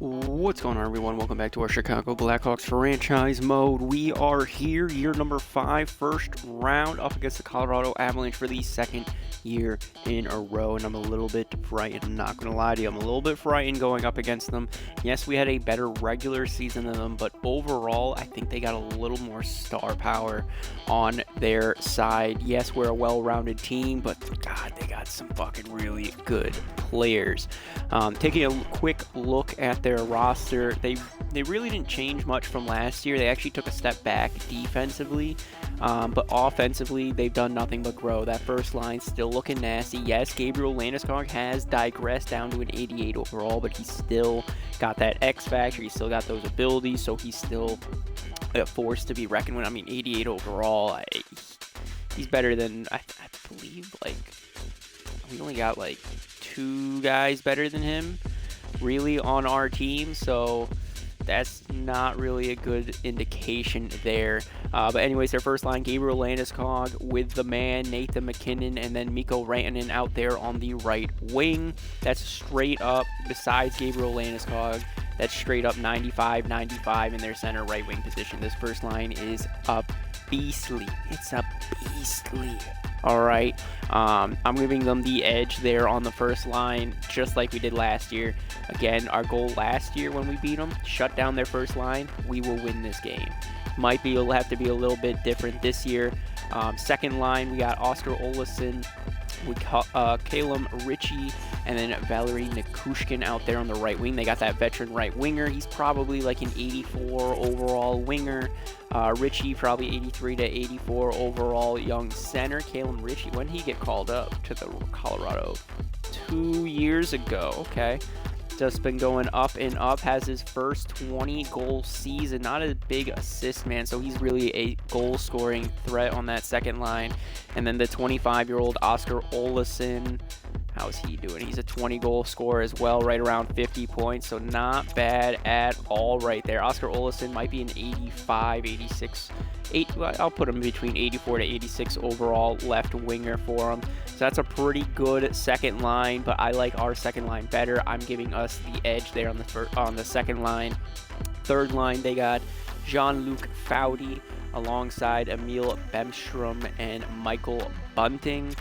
What's going on, everyone? Welcome back to our Chicago Blackhawks franchise mode. We are here, year number 5, first round, up against the Colorado Avalanche for the second year in a row, and I'm a little bit frightened. I'm not going to lie to you. I'm a little bit frightened going up against them. Yes, we had a better regular season than them, but overall, I think they got a little more star power on their side. Yes, we're a well-rounded team, but God, they got some fucking really good players. Taking a quick look at their roster, they really didn't change much from last year. They actually took a step back defensively, but offensively they've done nothing but grow. That first line still looking nasty. Yes, Gabriel Landeskog has digressed down to an 88 overall, but he's still got that X factor. He's still got those abilities, so he's still a force to be reckoned with. I mean, 88 overall, he's better than I believe. Like, we only got like 2 guys better than him really on our team, so that's not really a good indication there. But anyways, their first line, Gabriel Landeskog with the man Nathan MacKinnon, and then Mikko Rantanen out there on the right wing. That's straight up, besides Gabriel Landeskog, that's straight up 95-95 in their center right wing position. This first line is a beastly. It's a beastly. All right, I'm giving them the edge there on the first line, just like we did last year. Again, our goal last year when we beat them, shut down their first line, we will win this game. Might be have to be a little bit different this year. Second line, we got Oscar Olausson with Calum Ritchie, and then Valery Nikushkin out there on the right wing. They got that veteran right winger. He's probably like an 84 overall winger. Ritchie probably 83 to 84 overall young center. Calum Ritchie, when did he get called up to the Colorado? 2 years ago. Okay. Just been going up and up, has his first 20-goal season. Not a big assist man, so he's really a goal-scoring threat on that second line. And then the 25-year-old Oscar Olausson, how's he doing? He's a 20-goal scorer as well, right around 50 points, so not bad at all right there. Oscar Olausson might be an 85, 86, I'll put him between 84 to 86 overall left winger for him. So that's a pretty good second line, but I like our second line better. I'm giving us the edge there on the second line. Third line, they got Jean-Luc Foudy alongside Emil Bemstrom and Michael Bunting.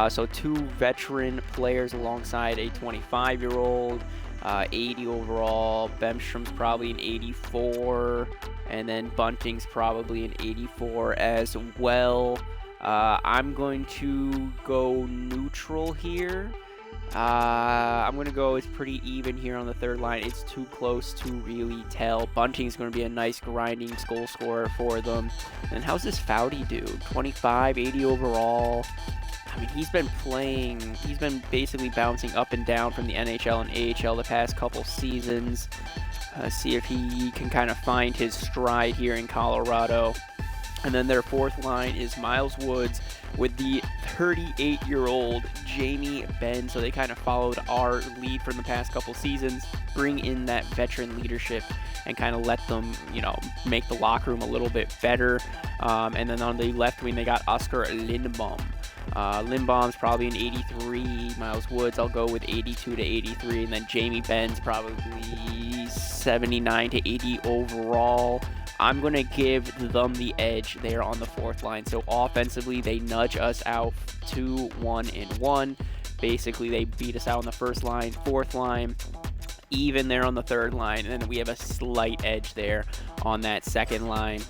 So 2 veteran players alongside a 25-year-old, 80 overall. Bemstrom's probably an 84, and then Bunting's probably an 84 as well. I'm going to go neutral here. I'm going to go, it's pretty even here on the third line. It's too close to really tell. Bunting's going to be a nice grinding goal scorer for them. And how's this Foudy do? 25, 80 overall. I mean, he's been basically bouncing up and down from the NHL and AHL the past couple seasons. See if he can kind of find his stride here in Colorado. And then their fourth line is Miles Woods with the 38-year-old Jamie Benn. So they kind of followed our lead from the past couple seasons, bring in that veteran leadership and kind of let them, make the locker room a little bit better. And then on the left wing, they got Oscar Lindblom. Lindblom's probably an 83. Miles Woods, I'll go with 82 to 83. And then Jamie Benn's probably 79 to 80 overall. I'm going to give them the edge there on the fourth line. So offensively, they nudge us out 2-1-1. Basically, they beat us out on the first line, fourth line, even there on the third line, and then we have a slight edge there on that second line.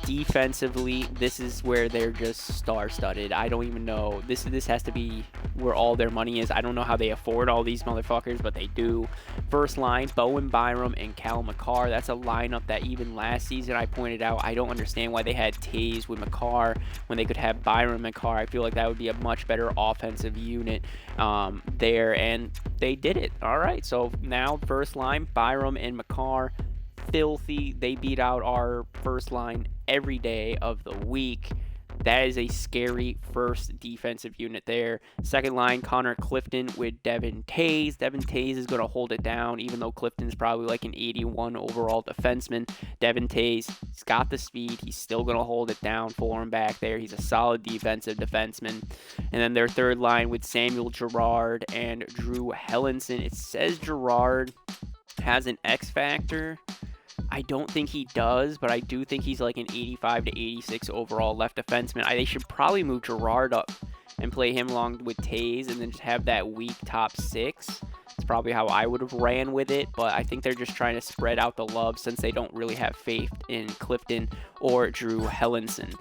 Defensively, this is where they're just star-studded. I don't even know. This has to be where all their money is. I don't know how they afford all these motherfuckers, but they do. First line, Bowen Byram and Cal McCarr. That's a lineup that even last season I pointed out. I don't understand why they had Taves with McCarr when they could have Byram and McCarr. I feel like that would be a much better offensive unit there, and they did it. All right, so now first line, Byram and McCarr, filthy. They beat out our first line every day of the week. That is a scary first defensive unit there. Second line, Connor Clifton with Devin Tays. Devin Tays is going to hold it down, even though Clifton's probably like an 81 overall defenseman. Devin Tays, he's got the speed. He's still going to hold it down for him back there. He's a solid defensive defenseman. And then their third line with Samuel Girard and Drew Hellenson. It says Girard. has an X factor. I don't think he does, but I do think he's like an 85 to 86 overall left defenseman. They should probably move Gerard up and play him along with Taze and then just have that weak top six. It's probably how I would have ran with it, but I think they're just trying to spread out the love since they don't really have faith in Clifton or Drew Hellenson.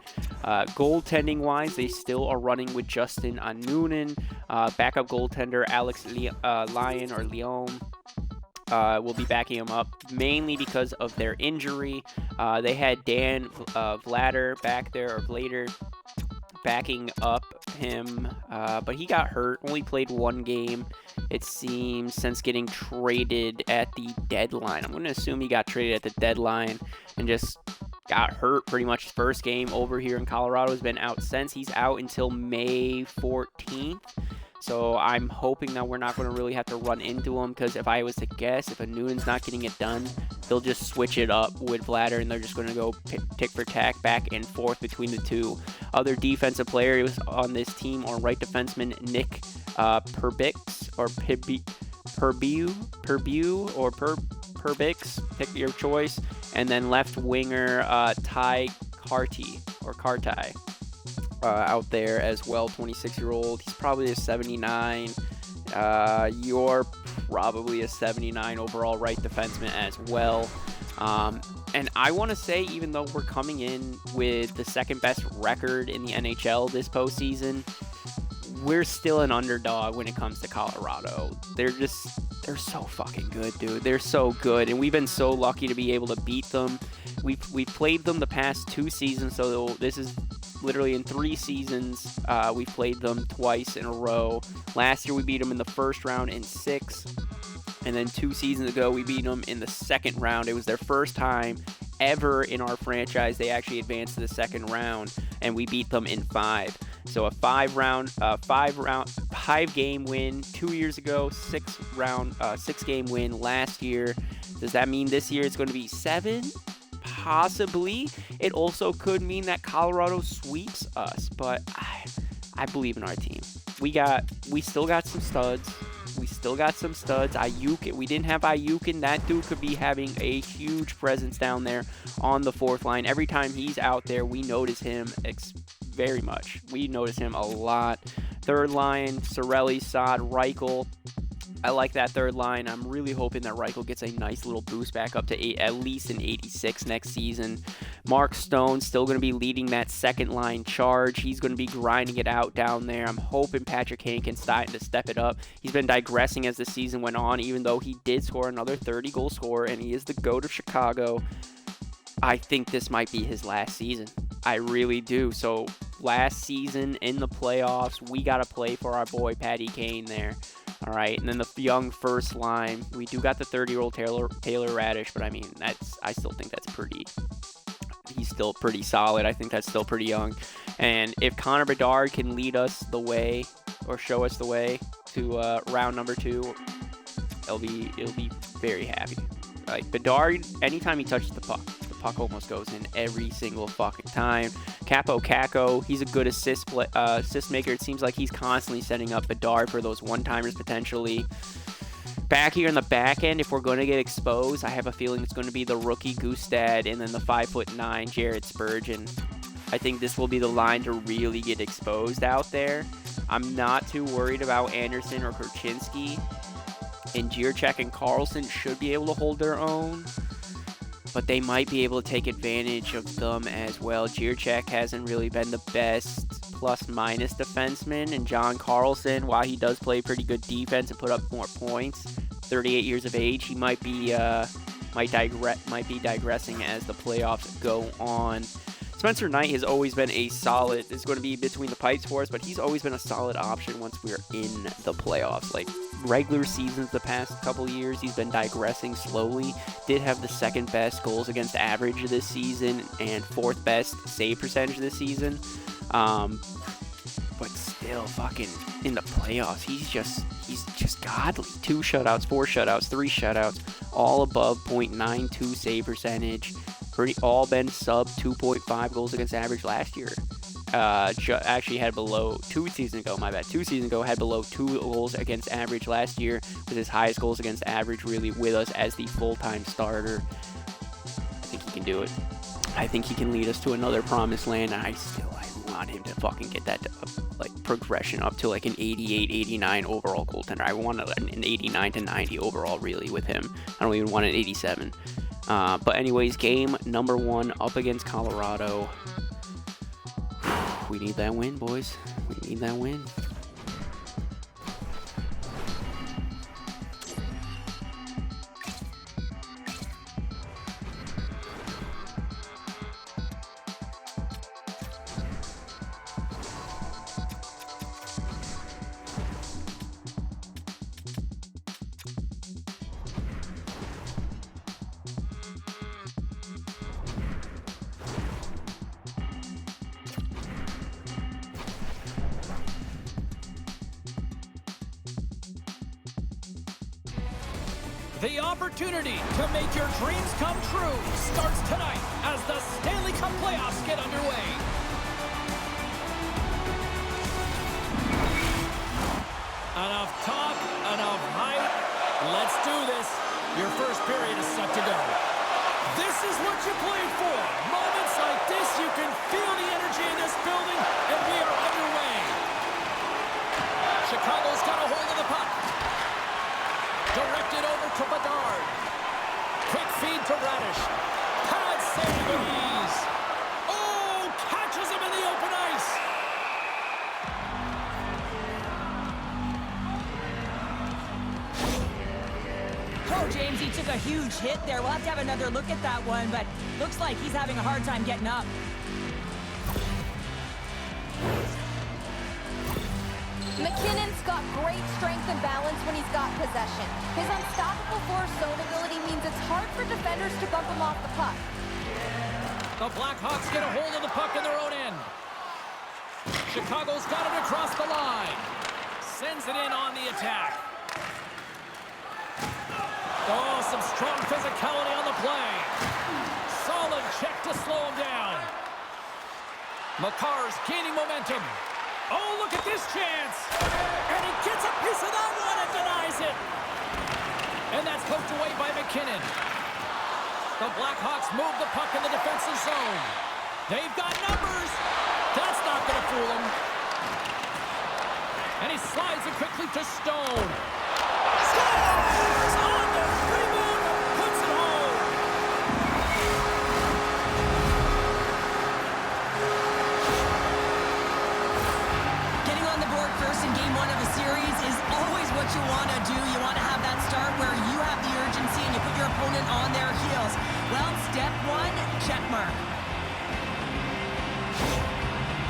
Goaltending-wise, they still are running with Justin Noonan. Backup goaltender Alex Leon will be backing him up mainly because of their injury. They had Dan Vlader back there, or Vlader, backing up him, but he got hurt. Only played one game, it seems, since getting traded at the deadline. I'm going to assume he got traded at the deadline and just got hurt pretty much his first game over here in Colorado. Has been out since. He's out until May 14th. So I'm hoping that we're not going to really have to run into him, because if I was to guess, if a Noonan's not getting it done, they'll just switch it up with Vlader, and they're just going to go tick for tack back and forth between the two. Other defensive players on this team are right defenseman Nick Perbix, or Perbix, pick your choice, and then left winger Ty Kartai. Out there as well, 26-year-old. He's probably a 79. You're probably a 79 overall right defenseman as well. And I want to say, even though we're coming in with the second best record in the NHL this postseason, we're still an underdog when it comes to Colorado. They're so fucking good, dude. They're so good, and we've been so lucky to be able to beat them. We've played them the past 2 seasons, so this is literally in 3 seasons. We played them twice in a row. Last year we beat them in the first round in 6, and then 2 seasons ago we beat them in the second round. It was their first time ever in our franchise they actually advanced to the second round, and we beat them in 5. So a 5-game win 2 years ago, 6-game win last year. Does that mean this year it's going to be 7? Possibly. It also could mean that Colorado sweeps us, but I believe in our team. We still got some studs. Ayuk, we didn't have Ayuk, and that dude could be having a huge presence down there on the fourth line. Every time he's out there, we notice him very much. We notice him a lot. Third line, Cirelli, Saad, Reichel. I like that third line. I'm really hoping that Reichel gets a nice little boost back up to at least an 86 next season. Mark Stone still going to be leading that second line charge. He's going to be grinding it out down there. I'm hoping Patrick Kane can start to step it up. He's been digressing as the season went on, even though he did score another 30-goal scorer, and he is the GOAT of Chicago. I think this might be his last season. I really do. So last season in the playoffs, we got to play for our boy Patty Kane there. All right, and then the young first line, we do got the 30-year-old Taylor Radish, but I mean, I still think that's he's still pretty solid. I think that's still pretty young. And if Connor Bedard can lead us the way, or show us the way to round number 2, it'll be very happy. Like, Bedard, anytime he touches the puck almost goes in every single fucking time. Capo Caco, he's a good assist maker. It seems like he's constantly setting up Bedard for those one-timers potentially. Back here in the back end, if we're going to get exposed, I have a feeling it's going to be the rookie Gustad and then the 5'9" Jared Spurgeon. I think this will be the line to really get exposed out there. I'm not too worried about Anderson or Korchinski. And Jirchek and Carlson should be able to hold their own, but they might be able to take advantage of them as well. Jirchek hasn't really been the best plus-minus defenseman, and John Carlson, while he does play pretty good defense and put up more points, 38 years of age, he might be digressing as the playoffs go on. Spencer Knight has always been a solid, it's going to be between the pipes for us, but he's always been a solid option once we're in the playoffs. Like, regular seasons the past couple years, he's been digressing slowly. Did have the second best goals against average this season and 4th best save percentage this season. But still, fucking in the playoffs, he's just godly. 2 shutouts, 4 shutouts, 3 shutouts, all above .92 save percentage. All been sub 2.5 goals against average last year. actually had below 2 seasons ago, my bad, 2 seasons ago, had below 2 goals against average. Last year was his highest goals against average, really, with us as the full-time starter. I think he can do it. I think he can lead us to another promised land, and I want him to fucking get that progression up to like an 88, 89 overall goaltender. I want an 89 to 90 overall, really, with him. I don't even want an 87. But anyways, game number 1 up against Colorado. We need that win, boys. We need that win. The opportunity to make your dreams come true starts tonight as the Stanley Cup playoffs get underway. Enough talk, enough hype. Let's do this. Your first period is set to go. This is what you played for. Moments like this, you can feel the energy in this building, and we are underway. Chicago's got a hold of the puck. Directed over to Bedard. Quick feed to Radish. Pad save with ease. Oh, catches him in the open ice. Oh, James, he took a huge hit there. We'll have to have another look at that one, but looks like he's having a hard time getting up. McKinnon's got great strength and balance when he's got possession. His unstoppable force zone ability means it's hard for defenders to bump him off the puck. The Blackhawks get a hold of the puck in their own end. Chicago's got it across the line. Sends it in on the attack. Oh, some strong physicality on the play. Solid check to slow him down. Makar's gaining momentum. Oh, look at this chance! And he gets a piece of that one and denies it! And that's poked away by McKinnon. The Blackhawks move the puck in the defensive zone. They've got numbers! That's not going to fool him. And he slides it quickly to Stone. Scores! On the rebound! Puts it home! First in game 1 of a series is always what you want to do. You want to have that start where you have the urgency and you put your opponent on their heels. Well, step 1, check mark.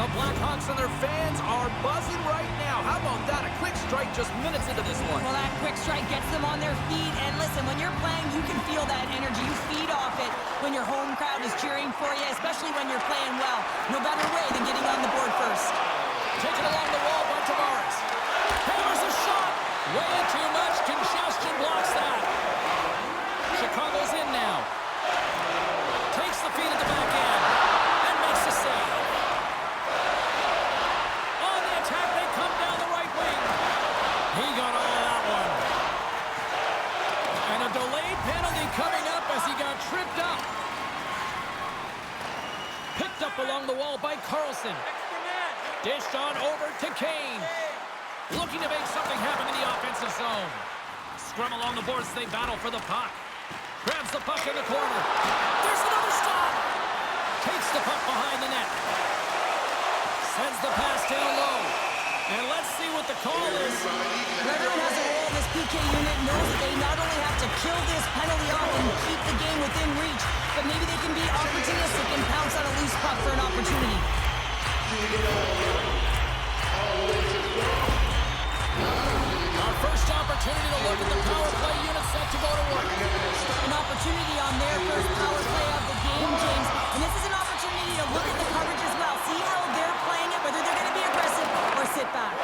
The Blackhawks and their fans are buzzing right now. How about that? A quick strike just minutes into this one. Well, that quick strike gets them on their feet. And listen, when you're playing, you can feel that energy. You feed off it when your home crowd is cheering for you, especially when you're playing well. No better way than getting on the board first. Taken along the wall by Tavares. Hammers a shot. Way too much congestion blocks that. Chicago's in now. Takes the feed at the back end and makes the save. On the attack, they come down the right wing. He got all of that one. And a delayed penalty coming up as he got tripped up. Picked up along the wall by Carlson. Dished on over to Kane. Looking to make something happen in the offensive zone. Scrum along the boards as they battle for the puck. Grabs the puck in the corner. There's another stop. Takes the puck behind the net. Sends the pass down low. And let's see what the call is. Whoever has a role in this PK unit knows that they not only have to kill this penalty off and keep the game within reach, but maybe they can be opportunistic and pounce on a loose puck for an opportunity. Our first opportunity to look at the power play unit set to go to work. An opportunity on their first power play of the game, James. And this is an opportunity to look at the coverage as well. See how they're playing it, whether they're going to be aggressive or sit back.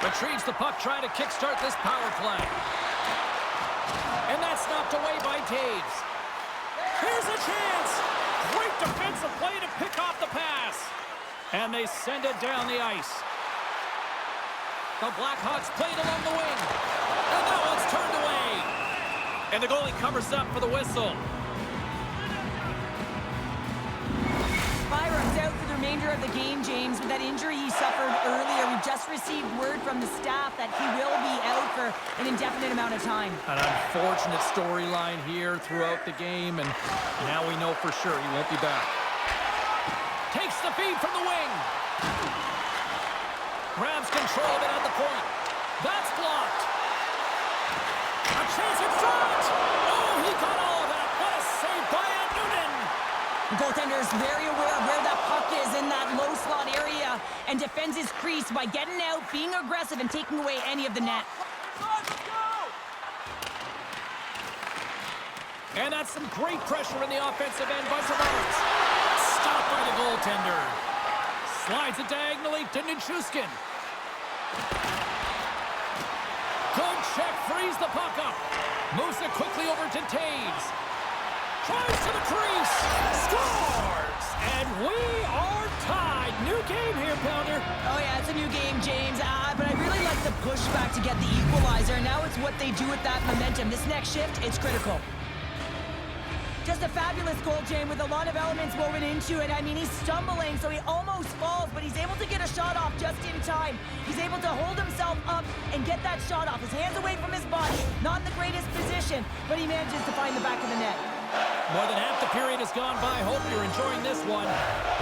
Retrieves the puck, trying to kickstart this power play. And that's knocked away by Taves. Here's a chance. Great defensive play to pick off the pass. And they send it down the ice. The Blackhawks played along the wing. And now it's turned away. And the goalie covers up for the whistle. Byram's out for the remainder of the game, James, with that injury he suffered earlier. We've just received word from the staff that he will be out for an indefinite amount of time. An unfortunate storyline here throughout the game, and now we know for sure he won't be back. Takes the feed from the wing. Grabs control of it at the point. That's blocked. A chance in front. Oh, he got all of that. What a save by Noonan. The goaltender is very aware of where that puck is in that low slot area and defends his crease by getting out, being aggressive, and taking away any of the net. And that's some great pressure in the offensive end by Tavares. Stopped by the goaltender. Slides it diagonally to Nichushkin. Good check, frees the puck up. Moves it quickly over to Taves. Tries to the crease. Scores! And we are tied. New game here, Pounder. Oh, yeah, it's a new game, James. But I really like the pushback to get the equalizer. Now it's what they do with that momentum. This next shift, it's critical. Just a fabulous goal, James, with a lot of elements woven into it. I mean, he's stumbling, so he almost falls, but he's able to get a shot off just in time. He's able to hold himself up and get that shot off. His hands away from his body. Not in the greatest position, but he manages to find the back of the net. More than half the period has gone by. Hope you're enjoying this one.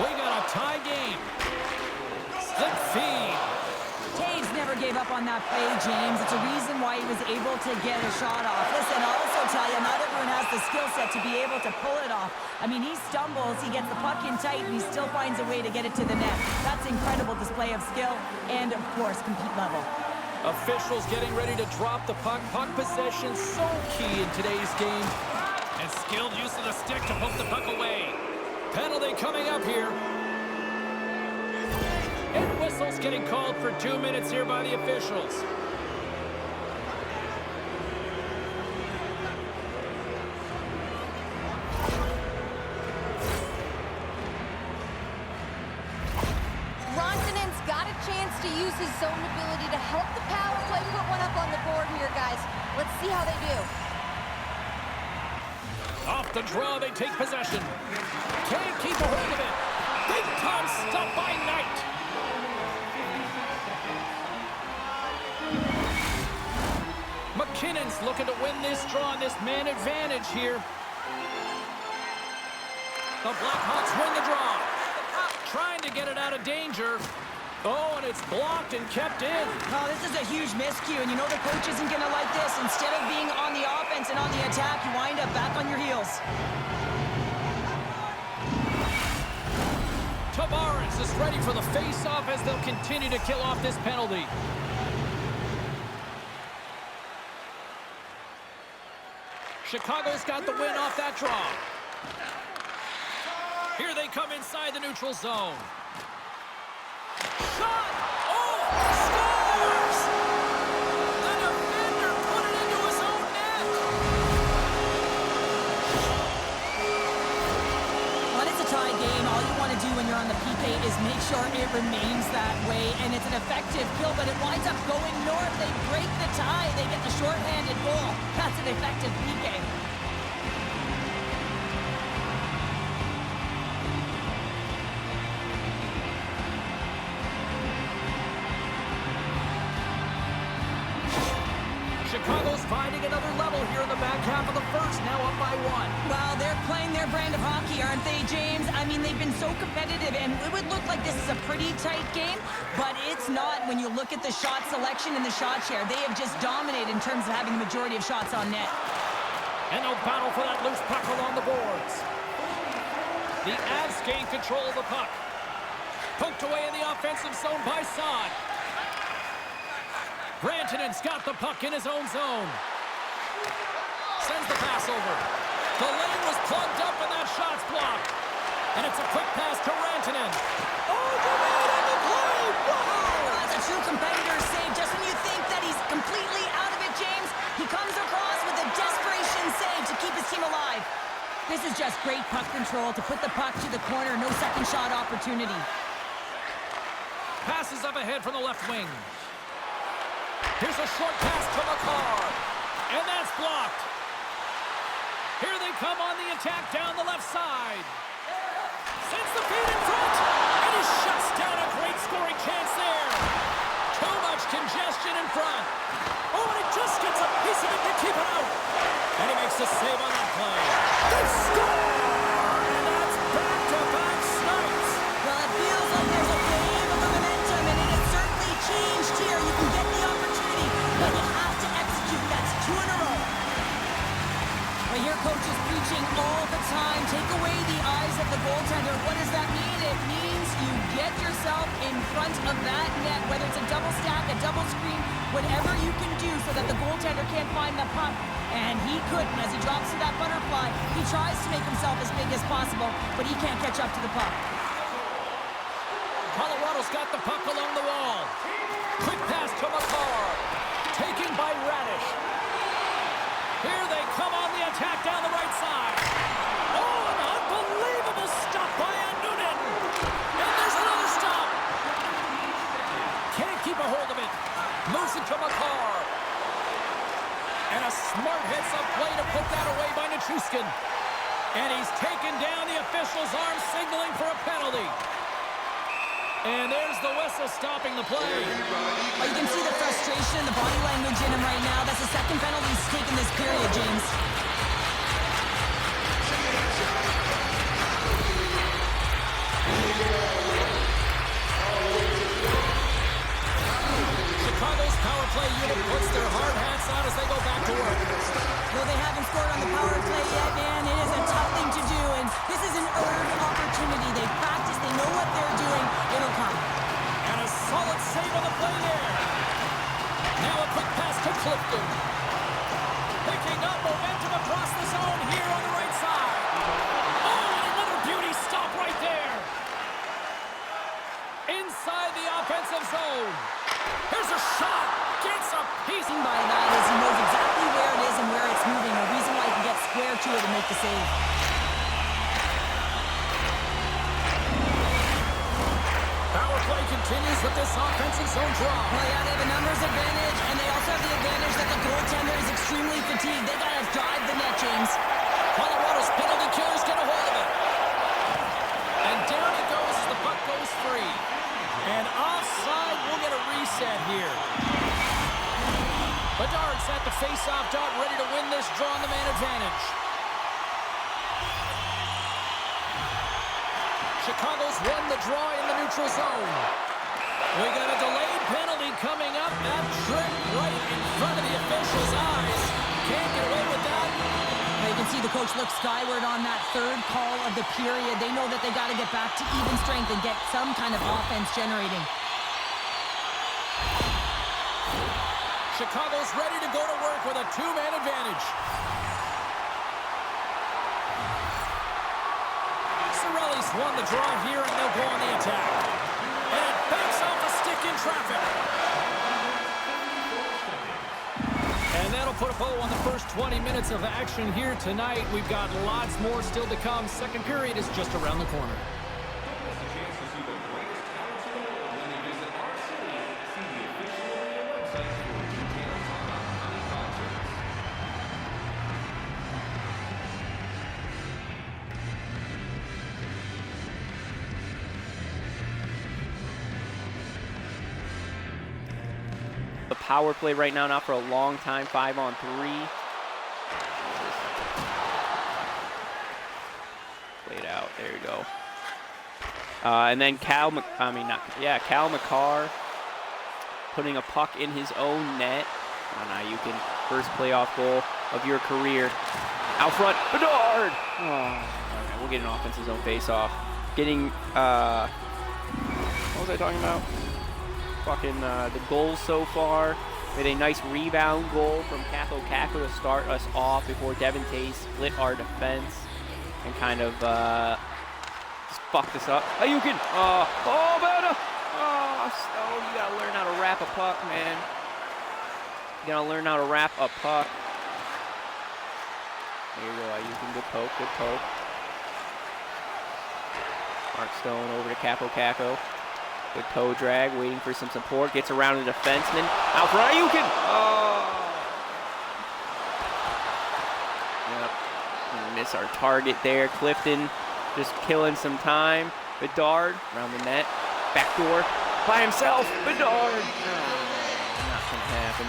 We got a tie game. Slip feed. Taves never gave up on that play, James. It's a reason why he was able to get a shot off. Listen, I'll also tell you, not everyone has the skill set to be able to pull it off. I mean, he stumbles, he gets the puck in tight, and he still finds a way to get it to the net. That's incredible display of skill and, of course, compete level. Officials getting ready to drop the puck. Puck possession so key in today's game. And skilled use of the stick to poke the puck away. Penalty coming up here. And whistles getting called for 2 minutes here by the officials. Rantanen's got a chance to use his zone ability to help the power play put one up on the board here, guys. Let's see how they do. Off the draw, they take possession. Can't keep a hold of it. Big time stop by Knight. McKinnon's looking to win this draw, this man advantage here. The Blackhawks win the draw. Trying to get it out of danger. Oh, and it's blocked and kept in. Oh, this is a huge miscue, and you know the coach isn't going to like this. Instead of being on the offense and on the attack, you wind up back on your heels. Tavares is ready for the face-off as they'll continue to kill off this penalty. Chicago's got the win off that draw. Here they come inside the neutral zone. Shot! Oh! Scores! The defender put it into his own net! Well, it's a tie game. All you want to do when you're on the PK is make sure it remains that way, and it's an effective kill, but it winds up going north. They break the tie. They get the shorthanded goal. That's an effective PK. Chicago's finding another level here in the back half of the first, now up by 1. Well, they're playing their brand of hockey, aren't they, James? I mean, they've been so competitive, and it would look like this is a pretty tight game, but it's not when you look at the shot selection and the shot share. They have just dominated in terms of having the majority of shots on net. And they'll battle for that loose puck along the boards. The Avs gain control of the puck. Poked away in the offensive zone by Saad. Rantanen's got the puck in his own zone. Sends the pass over. The lane was plugged up and that shot's blocked. And it's a quick pass to Rantanen. Oh, in the play! Wow! That's a true competitor's save. Just when you think that he's completely out of it, James, he comes across with a desperation save to keep his team alive. This is just great puck control to put the puck to the corner. No second shot opportunity. Passes up ahead from the left wing. Here's a short pass to McCarr. And that's blocked. Here they come on the attack down the left side. Sends the feed in front. And he shuts down a great scoring chance there. Too much congestion in front. Oh, and he just gets a piece of it to keep it out. And he makes a save on that play. They score! And that's back-to-back snipes. Well, it feels like there's a wave of momentum, and it has certainly changed here. You can get the opportunity, but you have to execute. That's 2 in a row. Well, your coach is preaching all the time. Take away the eyes of the goaltender. What does that mean? It means you get yourself in front of that net, whether it's a double stack, a double screen, whatever you can do so that the goaltender can't find the puck. And he couldn't. As he drops to that butterfly, he tries to make himself as big as possible, but he can't catch up to the puck. Colorado's got the puck along the wall. Quick pass to McCarr. Taken by Radish. Here they come on the attack down the right side. Oh, an unbelievable stop by Noonan. And there's another stop. Can't keep a hold of it. Moves it to McCarr. And a smart heads-up play to put that away by Nichushkin. And he's taken down the official's arm, signaling for a penalty. And there's the whistle stopping the play. Well, you can see the frustration, the body language in him right now. That's the second penalty he's taken this period, James. Chicago's power play unit puts their hard hats on as they go back to work. Though they haven't scored on the power play yet, man, it is a tough thing to do, and this is an earned opportunity. They practice, they know what they're doing. It'll come. And a solid save on the play there. Now a quick pass to Clifton. Picking up momentum across the zone here on the right side. Oh, and another beauty stop right there. Inside the offensive zone. Here's a shot. Gets a piece. By that is he knows exactly where it is and where it's moving. A reason why he can get square to it and make the save. Power play continues with this offensive zone draw. Well, yeah, they have a numbers advantage, and they also have the advantage that the goaltender is extremely fatigued. They gotta drive the net, James. Colorado's penalty killers get a hold of it. And down it goes as the puck goes free. And offside, we'll get a reset here. Bedard's at the face-off dot, ready to win this draw on the man advantage. Chicago's won the draw in the neutral zone. We got a delayed penalty coming up. That trick right in front of the official's eyes. Can't get away with that. Now you can see the coach look skyward on that third call of the period. They know that they got to get back to even strength and get some kind of offense generating. Chicago's ready to go to work with a two-man advantage. Cirelli's won the draw here, and they'll go on the attack. And it banks off a stick in traffic. And that'll put a bow on the first 20 minutes of action here tonight. We've got lots more still to come. Second period is just around the corner. The power play right now, not for a long time, 5-on-3. Played out, there you go. And then Cal McCarr putting a puck in his own net. Now you can first playoff goal of your career. Out front, Bedard! Oh, okay, we'll get an offensive zone face-off. Getting, what was I talking about? Fucking the goals so far. We had a nice rebound goal from Capo Caco to start us off before Devin Tay split our defense and kind of just fucked us up. Ayukin! Oh, better! Oh, you gotta learn how to wrap a puck, man. You gotta learn how to wrap a puck. There you go, Ayukin. Good poke, good poke. Mark Stone over to Capo. Good toe drag, waiting for some support. Gets around the defenseman. Out for Ayukin. Oh. Yep. We miss our target there. Clifton just killing some time. Bedard around the net. Backdoor by himself. Bedard. Oh, not going to happen.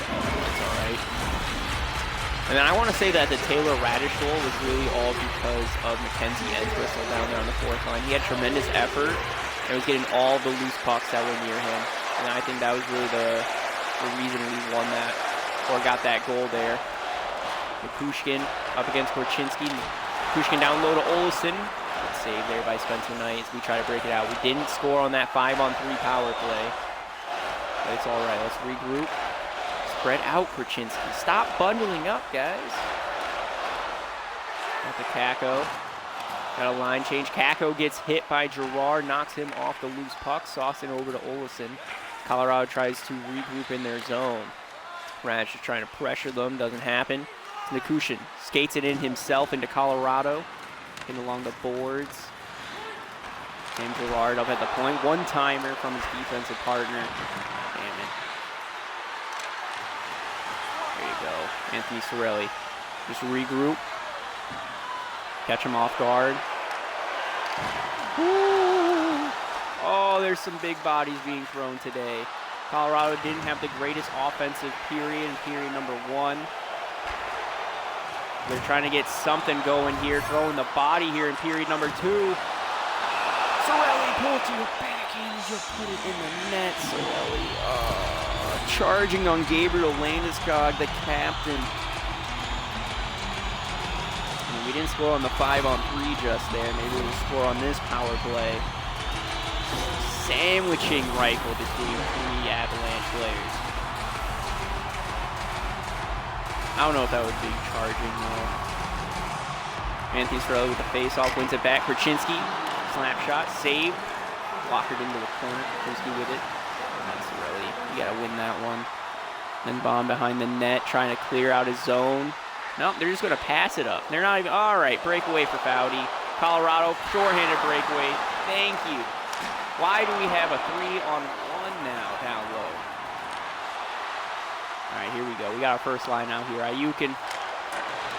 That's all right. And then I want to say that the Taylor Radish goal was really all because of Mackenzie Entwistle down there on the fourth line. He had tremendous effort and was getting all the loose pucks that were near him. And I think that was really the reason we won that, or got that goal there. Kukushkin up against Korchinski. Kukushkin down low to Olsen. Good save there by Spencer Knight as we try to break it out. We didn't score on that 5-on-3 power play. But it's all right. Let's regroup. Spread out, Korchinski. Stop bundling up, guys. Out to Kakko. Got a line change. Kakko gets hit by Girard, knocks him off the loose puck. Saucing over to Olsen. Colorado tries to regroup in their zone. Radish is trying to pressure them. Doesn't happen. Nikushin skates it in himself into Colorado. Getting along the boards. And Girard up at the point. One-timer from his defensive partner. Damn it. There you go. Anthony Cirelli. Just regroup. Catch him off guard. Woo! Oh, there's some big bodies being thrown today. Colorado didn't have the greatest offensive period in period number 1. They're trying to get something going here, throwing the body here in period number 2. Cirelli, pull to your backhand as you put it in the net. Cirelli charging on Gabriel Landeskog, the captain. And we didn't score on the 5-on-3 just there. Maybe we'll score on this power play. Sandwiching Reichel between 3 Avalanche players. I don't know if that would be charging though. Anthony Cirelli with the face-off, wins it back. Korchinski, slap shot, save. Blockered into the corner. Korchinski with it. That's Cirelli. You gotta win that one. Then Baum behind the net, trying to clear out his zone. Nope, they're just gonna pass it up. They're not even, all right, breakaway for Foudy. Colorado, shorthanded breakaway. Thank you. Why do we have a 3-on-1 now down low? All right, here we go. We got our first line out here. Ayukin,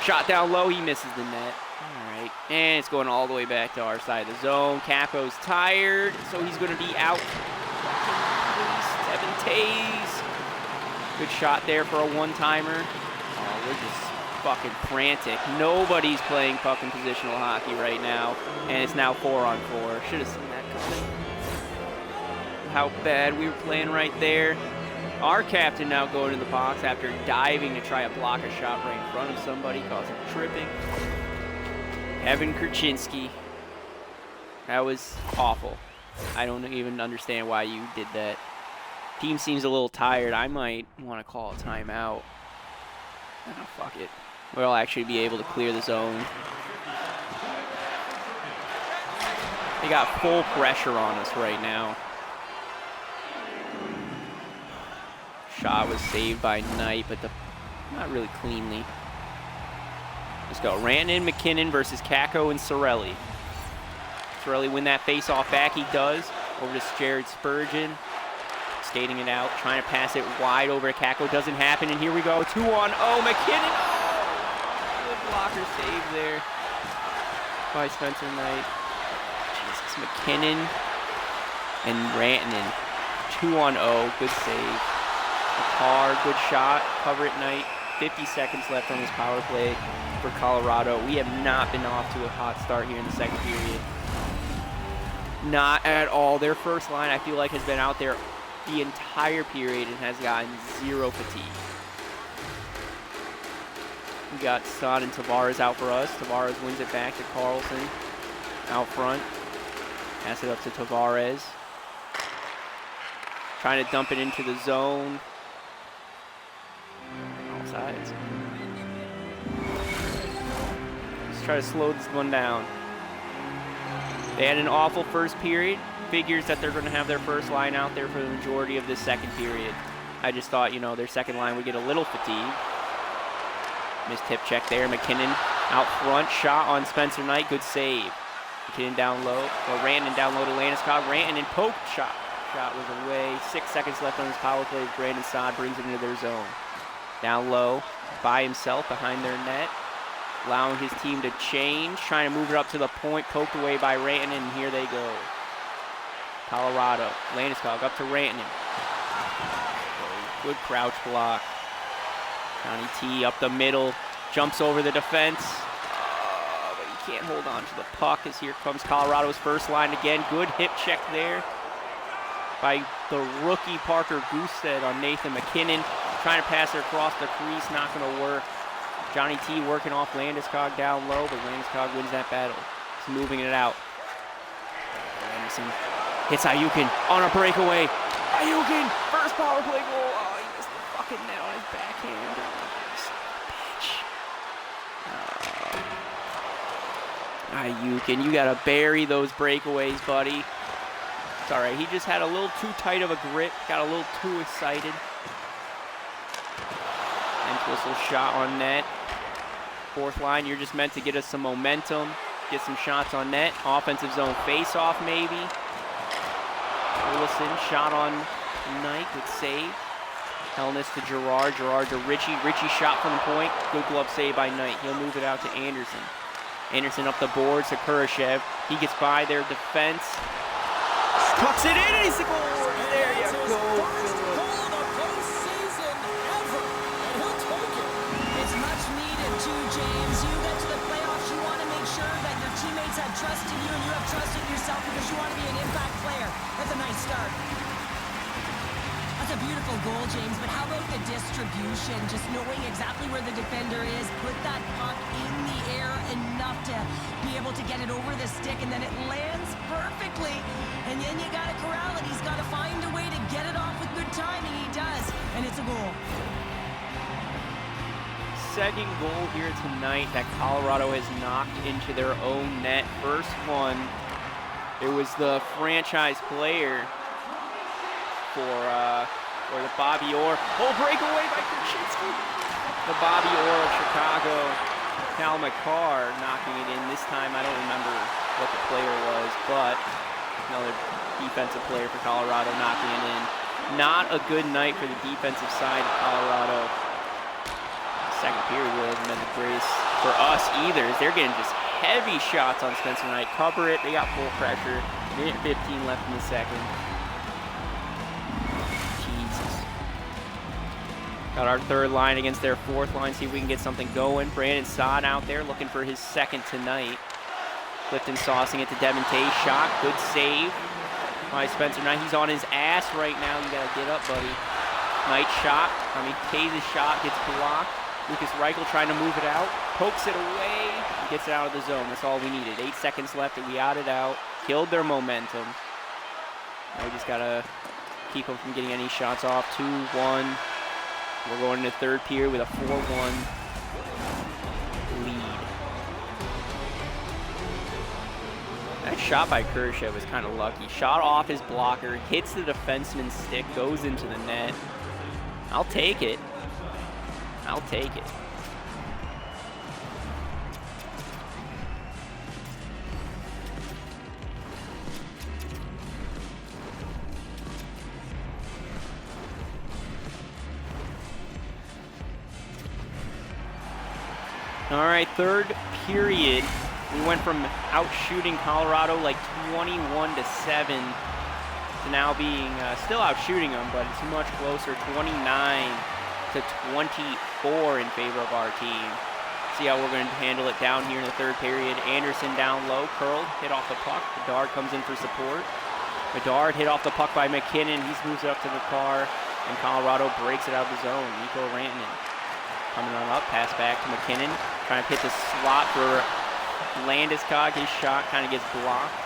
shot down low. He misses the net. All right, and it's going all the way back to our side of the zone. Capo's tired, so he's going to be out. 7 Tays. Good shot there for a one-timer. Oh, we're just fucking frantic. Nobody's playing fucking positional hockey right now, and it's now 4-on-4. Should have seen that coming. How bad we were playing right there. Our captain now going to the box after diving to try to block a shot right in front of somebody, causing tripping. Evan Korchinski. That was awful. I don't even understand why you did that. Team seems a little tired. I might want to call a timeout. Oh, fuck it. We'll actually be able to clear the zone. They got full pressure on us right now. Shot was saved by Knight, but not really cleanly. Let's go. Rantanen, McKinnon versus Kakko and Cirelli. Cirelli win that face-off back. He does. Over to Jared Spurgeon. Skating it out. Trying to pass it wide over to Kakko. Doesn't happen. And here we go. 2-on-0. McKinnon. Oh! Good blocker save there by Spencer Knight. Jesus. McKinnon and Rantanen. 2-on-0. Good save. Car, good shot, cover it Knight. 50 seconds left on this power play for Colorado. We have not been off to a hot start here in the second period. Not at all. Their first line, I feel like, has been out there the entire period and has gotten zero fatigue. We got Stott and Tavares out for us. Tavares wins it back to Carlson out front. Pass it up to Tavares. Trying to dump it into the zone. All sides. Let's try to slow this one down. They had an awful first period. Figures that they're going to have their first line out there for the majority of this second period. I just thought, you know, their second line would get a little fatigued. Missed tip check there. McKinnon Out front, shot on Spencer Knight, good save. McKinnon down low, or Rantanen down low to Landeskog. Rantanen poked, shot. Shot was away. 6 seconds left on his power play. Brandon Saad brings it into their zone. Down low, by himself behind their net. Allowing his team to change, trying to move it up to the point, poked away by Rantanen, and here they go. Colorado, Landeskog up to Rantanen. Good crouch block. Johnny T up the middle, jumps over the defense. But he can't hold on to the puck as here comes Colorado's first line again. Good hip check there by the rookie Parker Goostead on Nathan McKinnon. Trying to pass it across the crease, not going to work. Johnny T working off Landeskog down low, but Landeskog wins that battle. He's moving it out. Anderson hits Ayukin on a breakaway. Ayukin, first power play goal. Oh, he missed the fucking net on his backhand. Bitch. Ayukin, you gotta bury those breakaways, buddy. It's all right. He just had a little too tight of a grip. Got a little too excited. Whistle shot on net. Fourth line, you're just meant to get us some momentum, get some shots on net. Offensive zone face-off maybe. Olsen shot on Knight, good save. Hellness to Gerard, Gerard to Richie. Richie shot from the point, good glove save by Knight. He'll move it out to Anderson. Anderson up the boards to Kurashev. He gets by their defense. Tucks it in and he's the goal. There you go. Trust in you and you have trust in yourself because you want to be an impact player. That's a nice start. That's a beautiful goal, James, but how about the distribution? Just knowing exactly where the defender is, put that puck in the air enough to be able to get it over the stick, and then it lands perfectly. And then you got to corral it. He's got to find a way to get it off with good timing. He does, and it's a goal. Second goal here tonight that Colorado has knocked into their own net. First one, it was the franchise player for the Bobby Orr. Oh, breakaway by Krasinski. The Bobby Orr of Chicago. Cal McCarr knocking it in. This time I don't remember what the player was, but another defensive player for Colorado knocking it in. Not a good night for the defensive side of Colorado. Second period really hasn't been the greatest for us either. They're getting just heavy shots on Spencer Knight. Cover it. They got full pressure. Minute 15 left in the second. Jesus. Got our third line against their fourth line. See if we can get something going. Brandon Saad out there looking for his second tonight. Clifton saucing it to Devin Tay. Shot. Good save by Spencer Knight. He's on his ass right now. You got to get up, buddy. Knight shot. Tays' shot gets blocked. Lucas Reichel trying to move it out, pokes it away, and gets it out of the zone. That's all we needed. 8 seconds left, and we got it out. Killed their momentum. Now we just got to keep them from getting any shots off. 2-1. We're going into third period with a 4-1 lead. That shot by Kurashev was kind of lucky. Shot off his blocker, hits the defenseman's stick, goes into the net. I'll take it. I'll take it. All right, third period. We went from out shooting Colorado like 21-7 to now being still out shooting them, but it's much closer, 29-24 in favor of our team. See how we're going to handle it down here in the third period. Anderson down low, curled, hit off the puck. Bedard comes in for support. Bedard hit off the puck by McKinnon. He moves it up to the car, and Colorado breaks it out of the zone. Mikko Rantanen coming on up, pass back to McKinnon, trying to hit the slot for Landeskog. His shot kind of gets blocked.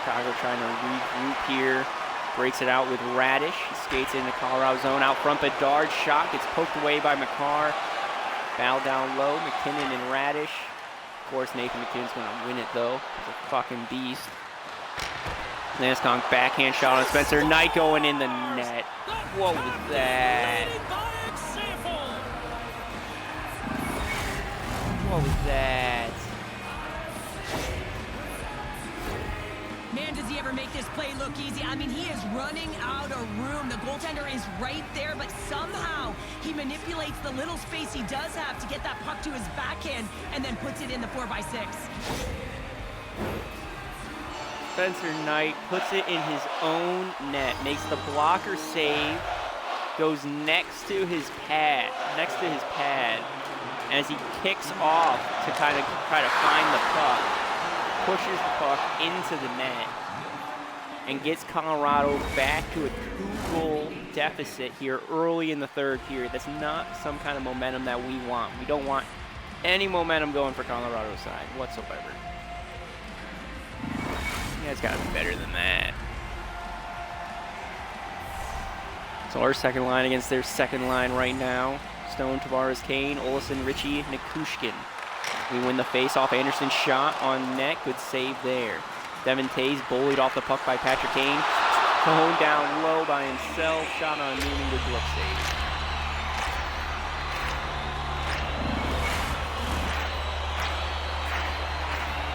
Chicago trying to regroup here. Breaks it out with Radish. He skates into Colorado zone. Out front, Bedard's shot gets poked away by McCarr. Foul down low, McKinnon and Radish. Of course, Nathan McKinnon's going to win it, though. He's a fucking beast. Landeskog backhand shot on Spencer Knight going in the net. What was that? What was that? Man, does he ever make this play look easy? I mean, he is running out of room. The goaltender is right there, but somehow he manipulates the little space he does have to get that puck to his backhand and then puts it in the 4x6. Spencer Knight puts it in his own net, makes the blocker save, goes next to his pad, as he kicks off to kind of try to find the puck, pushes the puck into the net, and gets Colorado back to a 2-goal deficit here early in the third period. That's not some kind of momentum that we want. We don't want any momentum going for Colorado's side whatsoever. Yeah, it's got to be better than that. So our second line against their second line right now. Stone, Tavares, Kane, Olsen, Ritchie, Nikushkin. We win the face-off. Anderson's shot on net. Good save there. Devin Tays bullied off the puck by Patrick Kane. Stone down low by himself. Shot on Newman. Good glove save.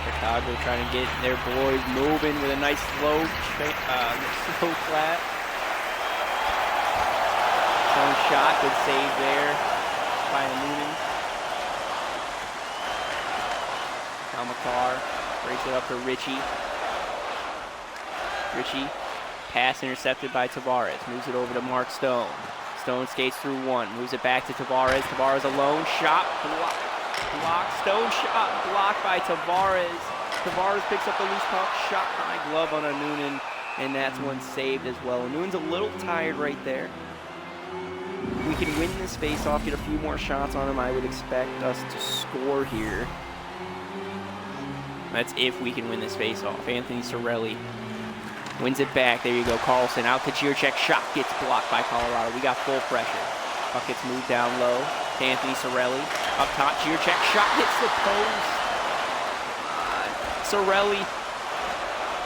Chicago trying to get their boys moving with a nice slow flat. Stone shot, good save there by Newman. Cal McCarr breaks it up to Ritchie. Ritchie, pass intercepted by Tavares. Moves it over to Mark Stone. Stone skates through one, moves it back to Tavares. Tavares alone, shot, blocked. Stone shot, blocked by Tavares. Tavares picks up the loose puck, shot high glove on a Noonan, and that's one saved as well. Noonan's a little tired right there. We can win this face-off, get a few more shots on him. I would expect us to score here. That's if we can win this face-off. Anthony Cirelli wins it back. There you go, Carlson out to Jiricek. Shot gets blocked by Colorado. We got full pressure. Puck gets moved down low to Anthony Cirelli. Up top, Jiricek. Shot hits the post. Cirelli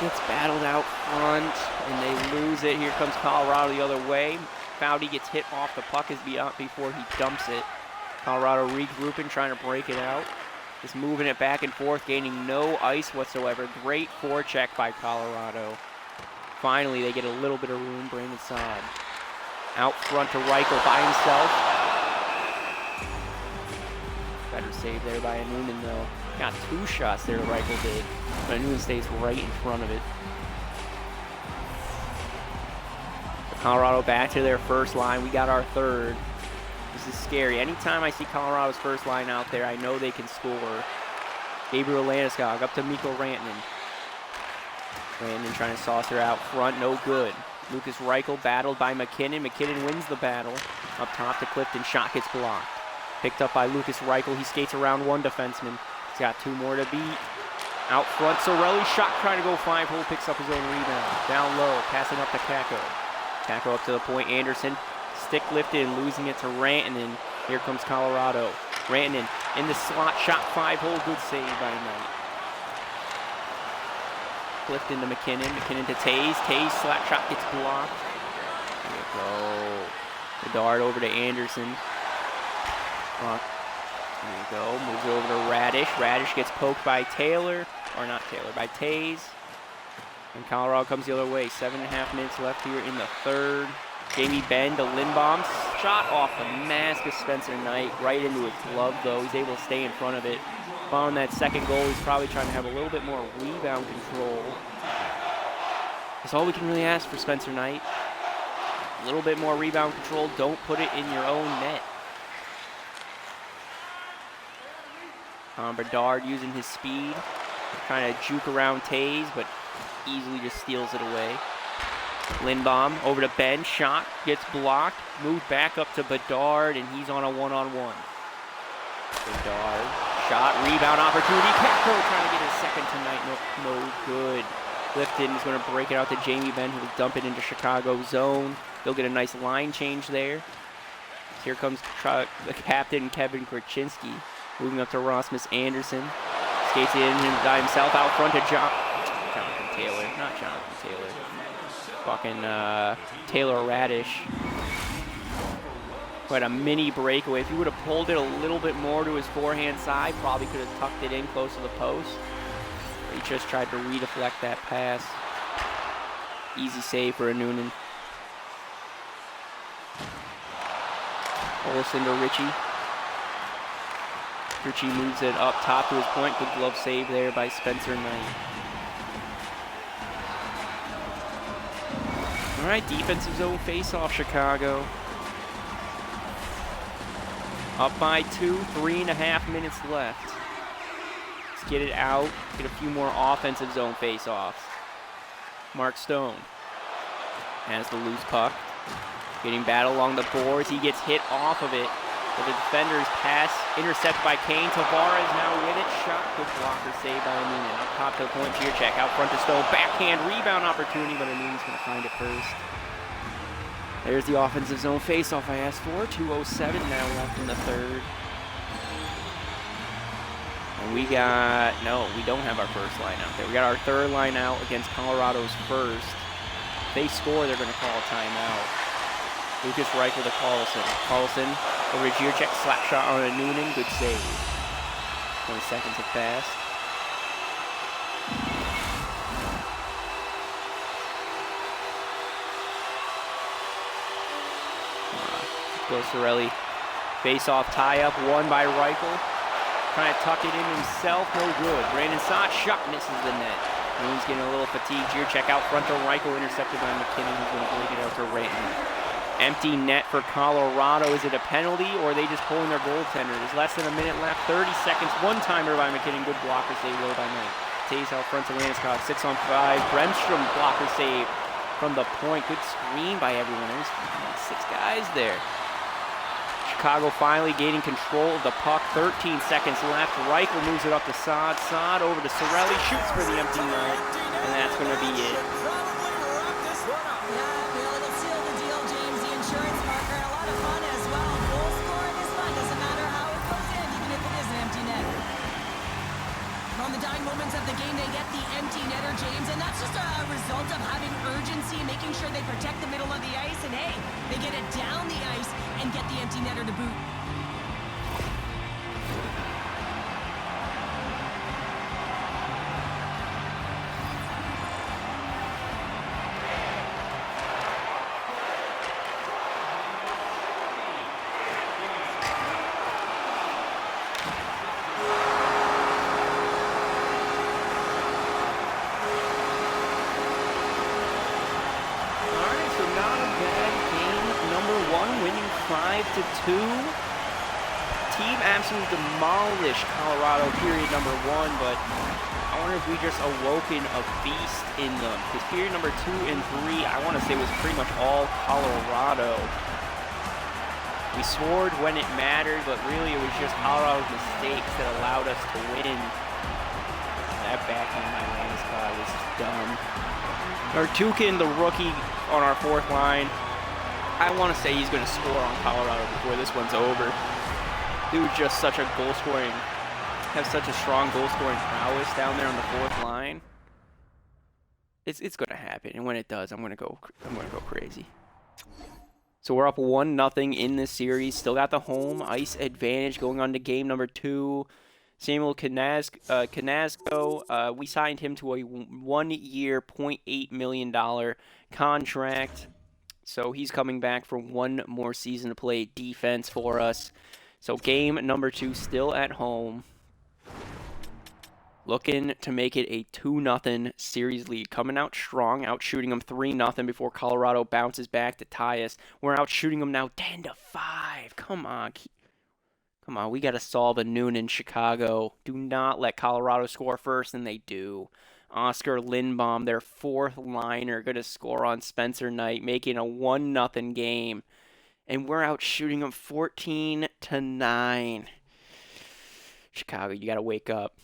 gets battled out front, and they lose it. Here comes Colorado the other way. Foudy gets hit off the puck before he dumps it. Colorado regrouping, trying to break it out. Just moving it back and forth, gaining no ice whatsoever. Great forecheck by Colorado. Finally, they get a little bit of room. Brandon Saad out front to Reichel by himself. Better save there by Newman, though. Got two shots there, Reichel did, but Newman stays right in front of it. Colorado back to their first line. We got our third. This is scary. Anytime I see Colorado's first line out there, I know they can score. Gabriel Landeskog up to Mikko Rantanen. Rantanen trying to saucer out front, no good. Lucas Reichel battled by McKinnon. McKinnon wins the battle. Up top to Clifton, shot gets blocked. Picked up by Lucas Reichel. He skates around one defenseman. He's got two more to beat. Out front, Cirelli shot trying to go 5-hole, picks up his own rebound. Down low, passing up to Kakko. Kakko up to the point, Anderson. Stick lifted and losing it to Rantanen. Here comes Colorado. Rantanen in the slot, shot 5-hole, good save by Knight. Flipped into McKinnon. McKinnon to Tays. Tays slap shot gets blocked. There you go. The dart over to Anderson. There you go. Moves over to Radish. Radish gets poked by Taylor. Or not Taylor, by Tays. And Colorado comes the other way. 7.5 minutes left here in the third. Jamie Benn to Lindbaum. Shot off the mask of Spencer Knight. Right into his glove, though. He's able to stay in front of it. Following that second goal, he's probably trying to have a little bit more rebound control. That's all we can really ask for Spencer Knight. A little bit more rebound control. Don't put it in your own net. Bedard using his speed. Trying to juke around Tays, but easily just steals it away. Lindbaum over to Ben. Shot gets blocked. Moved back up to Bedard, and he's on a one-on-one. Bedard. Shot, rebound opportunity. Kakko trying to get his second tonight. No good. Clifton is going to break it out to Jamie Benn, who will dump it into Chicago zone. They'll get a nice line change there. Here comes the captain, Kevin Korchinski, moving up to Rasmus Anderson. Skates it in by himself out front to Jonathan Taylor. Not Jonathan Taylor. Fucking Taylor Radish. who had a mini breakaway. If he would have pulled it a little bit more to his forehand side, probably could have tucked it in close to the post. But he just tried to redeflect that pass. Easy save for a Noonan. Olsen to Ritchie. Ritchie moves it up top to his point. Good glove save there by Spencer Knight. All right, defensive zone face-off, Chicago. Up by 2, 3.5 minutes left. Let's get it out, get a few more offensive zone face-offs. Mark Stone has the loose puck. Getting battle along the boards. He gets hit off of it. But the defender's pass intercepted by Kane. Tavares now with it. Shot. Good blocker saved by Noonan. Up top to the point. Check out front to Stone. Backhand rebound opportunity, but Noonan's going to find it first. There's the offensive zone face-off I asked for. 2:07 now left in the third. And we got... No, we don't have our first line out there. We got our third line out against Colorado's first. If they score, they're going to call a timeout. Lucas Reichel to Carlson. Carlson over to Jirchek. Slap shot on a Noonan. Good save. 20 seconds have passed. Go Sorelli. Face-off tie-up. Won by Reichel. Trying to tuck it in himself. No good. Brandon Sott. Shot misses the net. Noonan's getting a little fatigued here. Check out front to Reichel. Intercepted by McKinnon. Who's going to break it out to Ranton. Empty net for Colorado. Is it a penalty, or are they just pulling their goaltender? There's less than a minute left. 30 seconds. One-timer by McKinnon. Good blocker save low by Knight. Tays out front to Landeskog. 6-on-5. Bremstrom blocker save from the point. Good screen by everyone. There's 6 guys there. Chicago finally gaining control of the puck. 13 seconds left. Reichel moves it up to Saad. Saad over to Sorelli. Shoots for the empty net. And that's going to be it. On the dying moments of the game, they get the empty netter, James, and that's just a result of having urgency and making sure they protect the middle of the ice, and hey, they get it down the ice and get the empty netter to boot. Winning 5-2. Team absolutely demolished Colorado period number 1, but I wonder if we just awoken a beast in them. Because period number 2 and 3, I want to say, was pretty much all Colorado. We scored when it mattered, but really it was just Colorado's mistakes that allowed us to win. That backhand by Landeskog was dumb. Artukin, the rookie, on our fourth line. I want to say he's going to score on Colorado before this one's over. Dude's just such a goal-scoring, has such a strong goal-scoring prowess down there on the fourth line. It's going to happen, and when it does, I'm going to go crazy. So we're up 1-0 in this series. Still got the home ice advantage going on to game number 2. Samuel Kanazko, we signed him to a 1-year, $0.8 million contract. So he's coming back for one more season to play defense for us. So game number 2 still at home. Looking to make it a 2-0 series lead. Coming out strong, out shooting them 3-0 before Colorado bounces back to tie us. We're out shooting them now 10-5. Come on. Come on, we got to solve a Noonan Chicago. Do not let Colorado score first, and they do. Oscar Lindbaum, their fourth liner, going to score on Spencer Knight, making a 1-0 game. And we're out shooting them 14-9. Chicago, you got to wake up.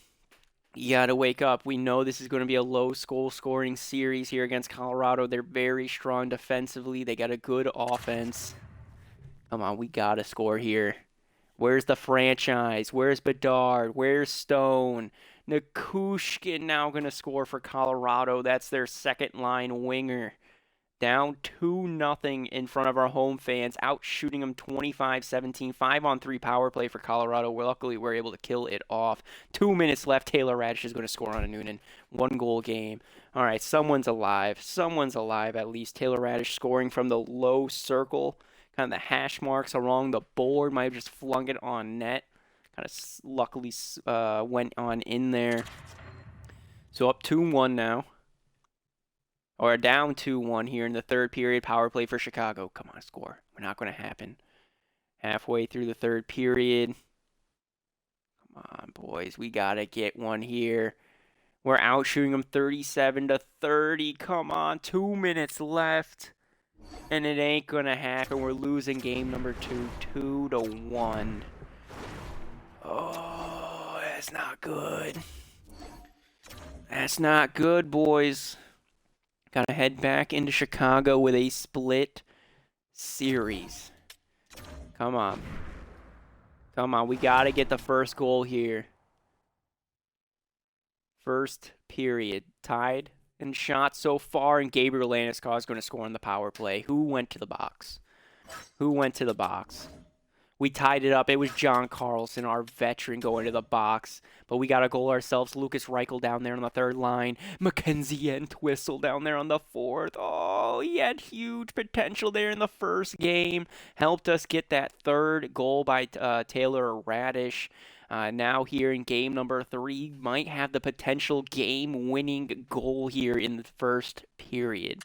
You got to wake up. We know this is going to be a low goal scoring series here against Colorado. They're very strong defensively. They got a good offense. Come on, we got to score here. Where's the franchise? Where's Bedard? Where's Stone? Nikushkin now going to score for Colorado. That's their second line winger. Down 2-0 in front of our home fans, out shooting them 25-17, 5-on-3 power play for Colorado. Luckily, we're able to kill it off. 2 minutes left. Taylor Radish is going to score on a Noonan. 1-goal game. All right, someone's alive. Someone's alive at least. Taylor Radish scoring from the low circle. Kind of the hash marks along the board. Might have just flung it on net. Kind of luckily went on in there. So up 2-1 now. Or down 2-1 here in the third period. Power play for Chicago. Come on, score. We're not going to happen. Halfway through the third period. Come on, boys. We got to get one here. We're out shooting them 37-30. Come on, 2 minutes left. And it ain't going to happen. We're losing game number 2, 2-1. Oh, that's not good. That's not good, boys. Gotta head back into Chicago with a split series. Come on. Come on, we gotta get the first goal here. First period. Tied in shots so far, and Gabriel Landeskog is going to score on the power play. Who went to the box? Who went to the box? We tied it up. It was John Carlson, our veteran, going to the box. But we got a goal ourselves. Lucas Reichel down there on the third line. Mackenzie Entwistle down there on the fourth. Oh, he had huge potential there in the first game. Helped us get that third goal by Taylor Radish. Now here in game number 3, might have the potential game-winning goal here in the first period.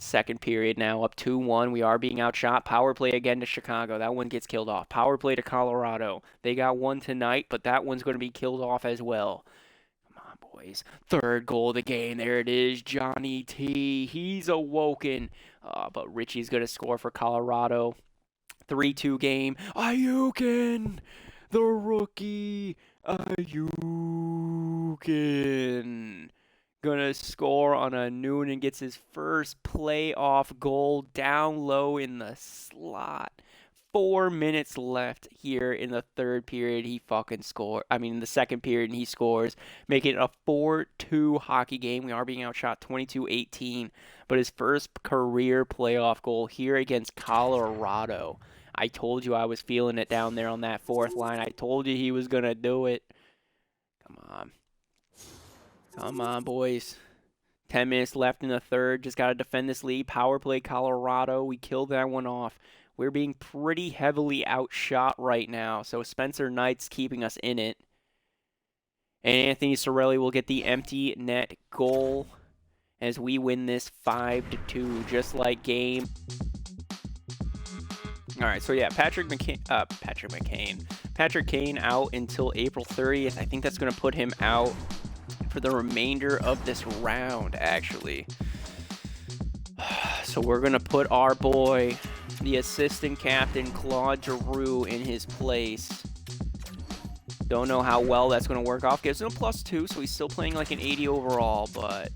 Second period now, up 2-1. We are being outshot. Power play again to Chicago. That one gets killed off. Power play to Colorado. They got one tonight, but that one's going to be killed off as well. Come on, boys. Third goal of the game. There it is. Johnny T. He's awoken. But Richie's going to score for Colorado. 3-2 game. Ayukin, the rookie. Ayukin. Gonna score on a Noonan, gets his first playoff goal down low in the slot. 4 minutes left here in the third period. He fucking scored. I mean, in the second period, and he scores, making it a 4-2 hockey game. We are being outshot 22-18, but his first career playoff goal here against Colorado. I told you I was feeling it down there on that fourth line. I told you he was gonna do it. Come on. Come on, boys. 10 minutes left in the third. Just got to defend this lead. Power play, Colorado. We killed that one off. We're being pretty heavily outshot right now. So Spencer Knight's keeping us in it. And Anthony Cirelli will get the empty net goal as we win this 5-2, just like game. All right, so yeah, Patrick Kane out until April 30th. I think that's going to put him out for the remainder of this round, actually. So we're going to put our boy, the assistant captain, Claude Giroux, in his place. Don't know how well that's going to work off. Gives him a +2, so he's still playing like an 80 overall, but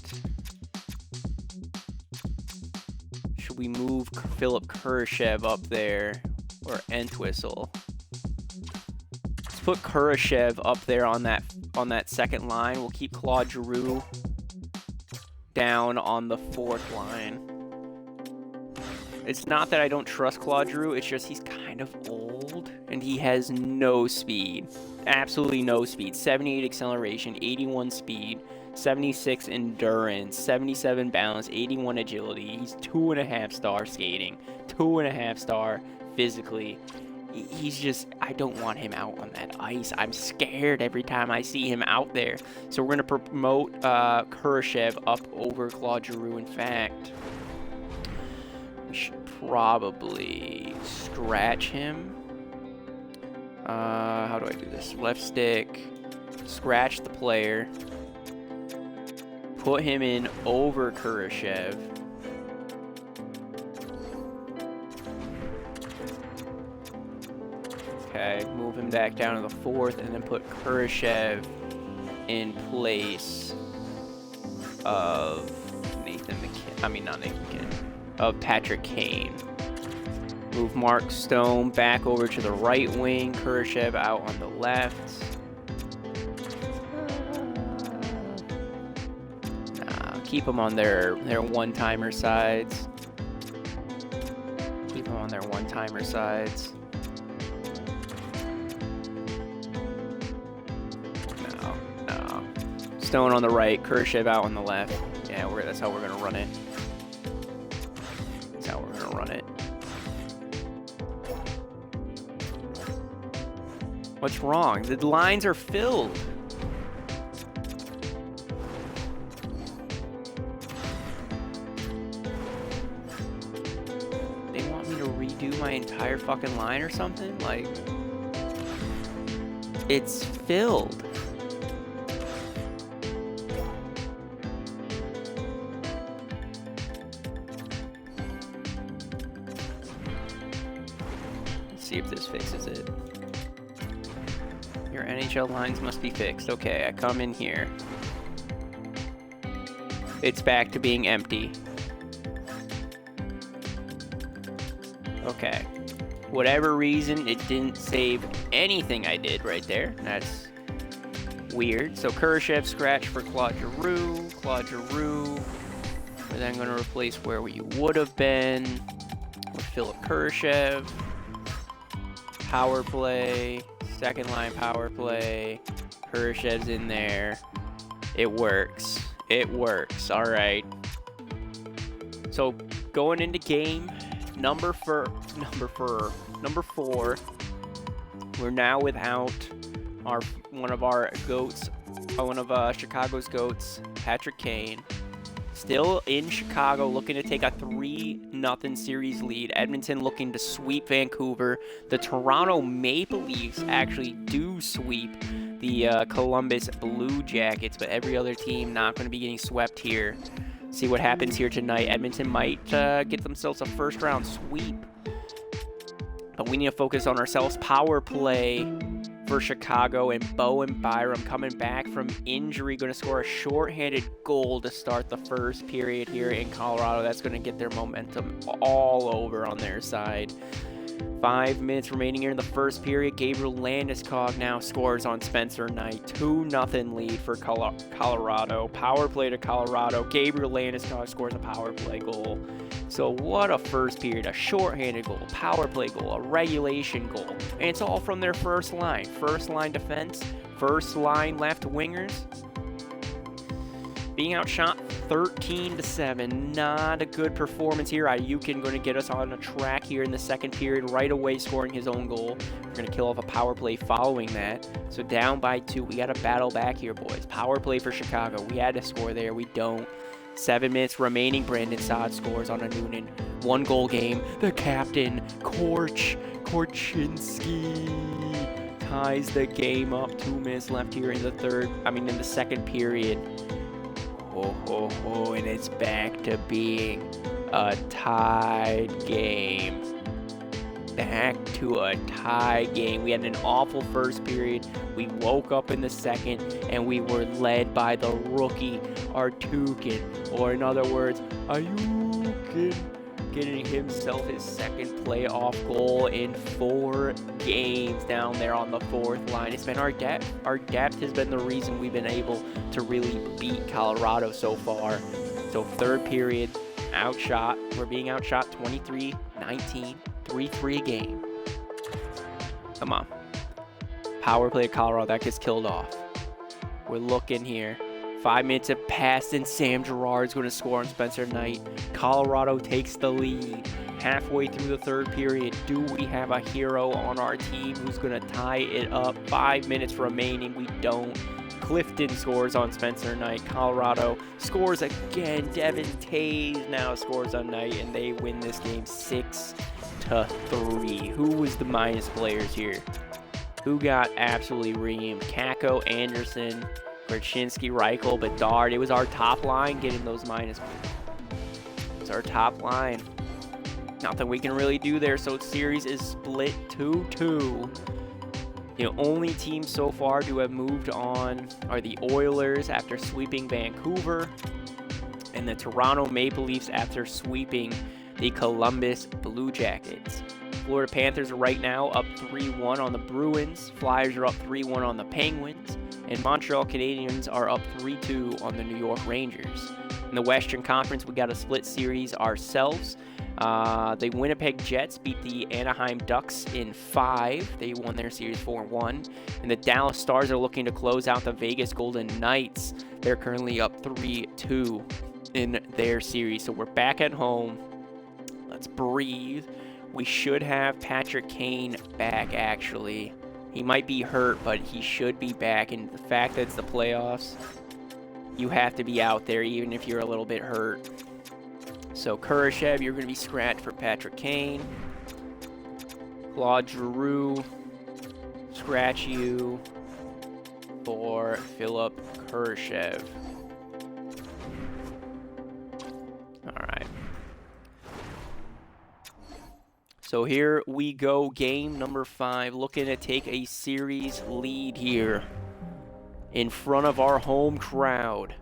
should we move Philip Kurashev up there, or Entwistle? Let's put Kurashev up there on that second line. We'll keep Claude Giroux down on the fourth line. It's not that I don't trust Claude Giroux, it's just he's kind of old and he has no speed. Absolutely no speed. 78 acceleration, 81 speed, 76 endurance, 77 balance, 81 agility. He's 2.5 star skating, 2.5 star physically. He's just, I don't want him out on that ice. I'm scared every time I see him out there. So we're going to promote Kurashev up over Claude Giroux. In fact, we should probably scratch him. How do I do this? Left stick, scratch the player, put him in over Kurashev. Okay, move him back down to the fourth, and then put Kurashev in place of of Patrick Kane. Move Mark Stone back over to the right wing, Kurashev out on the left. Nah, Keep them on their one-timer sides. Keep them on their one-timer sides. No. Stone on the right, Khrushchev out on the left. Yeah, that's how we're gonna run it. That's how we're gonna run it. What's wrong? The lines are filled. They want me to redo my entire fucking line or something? Like, it's filled. Let's see if this fixes it. Your NHL lines must be fixed. Okay, I come in here. It's back to being empty. Okay. Whatever reason, it didn't save anything I did right there. That's weird. So Khrushchev scratch for Claude Giroux. Claude Giroux. We're then going to replace where you would have been with Philip Khrushchev. Power play. Second line power play. Khrushchev's in there. It works. It works. All right. So going into game number 4, we're now without one of Chicago's goats, Patrick Kane. Still in Chicago, looking to take a 3-0 series lead. Edmonton looking to sweep Vancouver. The Toronto Maple Leafs actually do sweep the Columbus Blue Jackets, but every other team not going to be getting swept here. See what happens here tonight. Edmonton might get themselves a first-round sweep, but we need to focus on ourselves. Power play for Chicago, and Bowen Byram coming back from injury, going to score a shorthanded goal to start the first period here in Colorado. That's going to get their momentum all over on their side. 5 minutes remaining here in the first period. Gabriel Landeskog now scores on Spencer Knight. 2-0 lead for Colorado. Power play to Colorado. Gabriel Landeskog scores a power play goal. So what a first period. A shorthanded goal, power play goal, a regulation goal. And it's all from their first line. First line defense, first line left wingers. Being outshot 13-7. Not a good performance here. Ayukin going to get us on a track here in the second period, right away scoring his own goal. We're going to kill off a power play following that. So down by 2. We got to battle back here, boys. Power play for Chicago. We had to score there. We don't. 7 minutes remaining. Brandon Saad scores on a Noonan 1-goal game. The captain, Korchinski, ties the game up. 2 minutes left here in the second period. And it's back to being a tied game. Back to a tie game. We had an awful first period. We woke up in the second, and we were led by the rookie Artukin, or in other words, Ayukin, getting himself his second playoff goal in 4 games down there on the fourth line. It's been our depth. Our depth has been the reason we've been able to really beat Colorado so far. So third period, outshot. We're being outshot 23-19, 3-3 game. Come on. Power play of Colorado, that gets killed off. We're looking here. 5 minutes have passed, and Sam Girard's going to score on Spencer Knight. Colorado takes the lead. Halfway through the third period, do we have a hero on our team who's going to tie it up? 5 minutes remaining. We don't. Clifton scores on Spencer Knight. Colorado scores again. Devin Taves now scores on Knight, and they win this game 6-3. Who was the minus players here? Who got absolutely reamed? Kakko, Anderson, Korchinski, Reichel, Bedard. It was our top line getting those minus points. It's our top line. Nothing we can really do there, so series is split 2-2. The only teams so far to have moved on are the Oilers after sweeping Vancouver, and the Toronto Maple Leafs after sweeping the Columbus Blue Jackets. Florida Panthers are right now up 3-1 on the Bruins. Flyers are up 3-1 on the Penguins. And Montreal Canadiens are up 3-2 on the New York Rangers. In the Western Conference, we got a split series ourselves. The Winnipeg Jets beat the Anaheim Ducks in 5. They won their series 4-1. And the Dallas Stars are looking to close out the Vegas Golden Knights. They're currently up 3-2 in their series. So we're back at home. Let's breathe. We should have Patrick Kane back, actually. He might be hurt, but he should be back. And the fact that it's the playoffs, you have to be out there even if you're a little bit hurt. So Kurashev, you're going to be scratched for Patrick Kane. Claude Giroux, scratch you for Philip Kurashev. All right. So here we go, game number 5, looking to take a series lead here in front of our home crowd.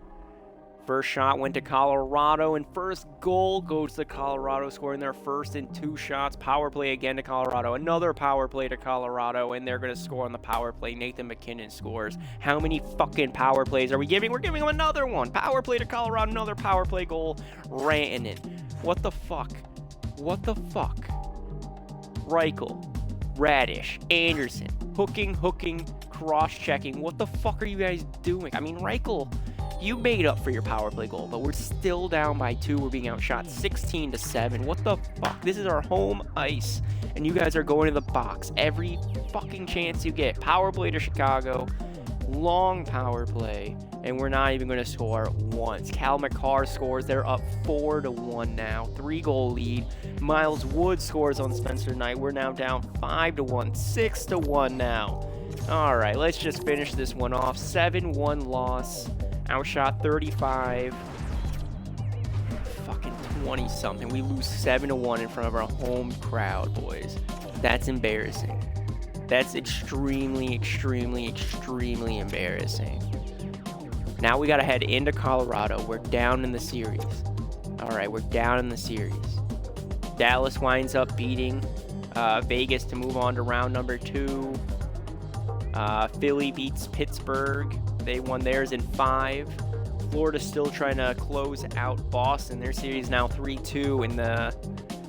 First shot went to Colorado, and first goal goes to Colorado, scoring their first in 2 shots. Power play again to Colorado. Another power play to Colorado, and they're going to score on the power play. Nathan MacKinnon scores. How many fucking power plays are we giving? We're giving them another one. Power play to Colorado, another power play goal. Rantanen. What the fuck? What the fuck? Reichel, Radish, Anderson, hooking, cross-checking. What the fuck are you guys doing? I mean, Reichel, you made up for your power play goal, but we're still down by 2. We're being outshot 16-7. What the fuck? This is our home ice, and you guys are going to the box every fucking chance you get. Power play to Chicago, long power play, and we're not even going to score once. Cal McCarr scores. They're up 4-1 now. 3-goal lead. Miles Wood scores on Spencer Knight. We're now down 5-1, 6-1 now. All right, let's just finish this one off. 7-1 loss. Outshot 35. Fucking 20-something. We lose 7-1 in front of our home crowd, boys. That's embarrassing. That's extremely, extremely, extremely embarrassing. Now we got to head into Colorado. We're down in the series. All right, we're down in the series. Dallas winds up beating Vegas to move on to round number 2. Philly beats Pittsburgh. They won theirs in 5. Florida's still trying to close out Boston. Their series now 3-2 in the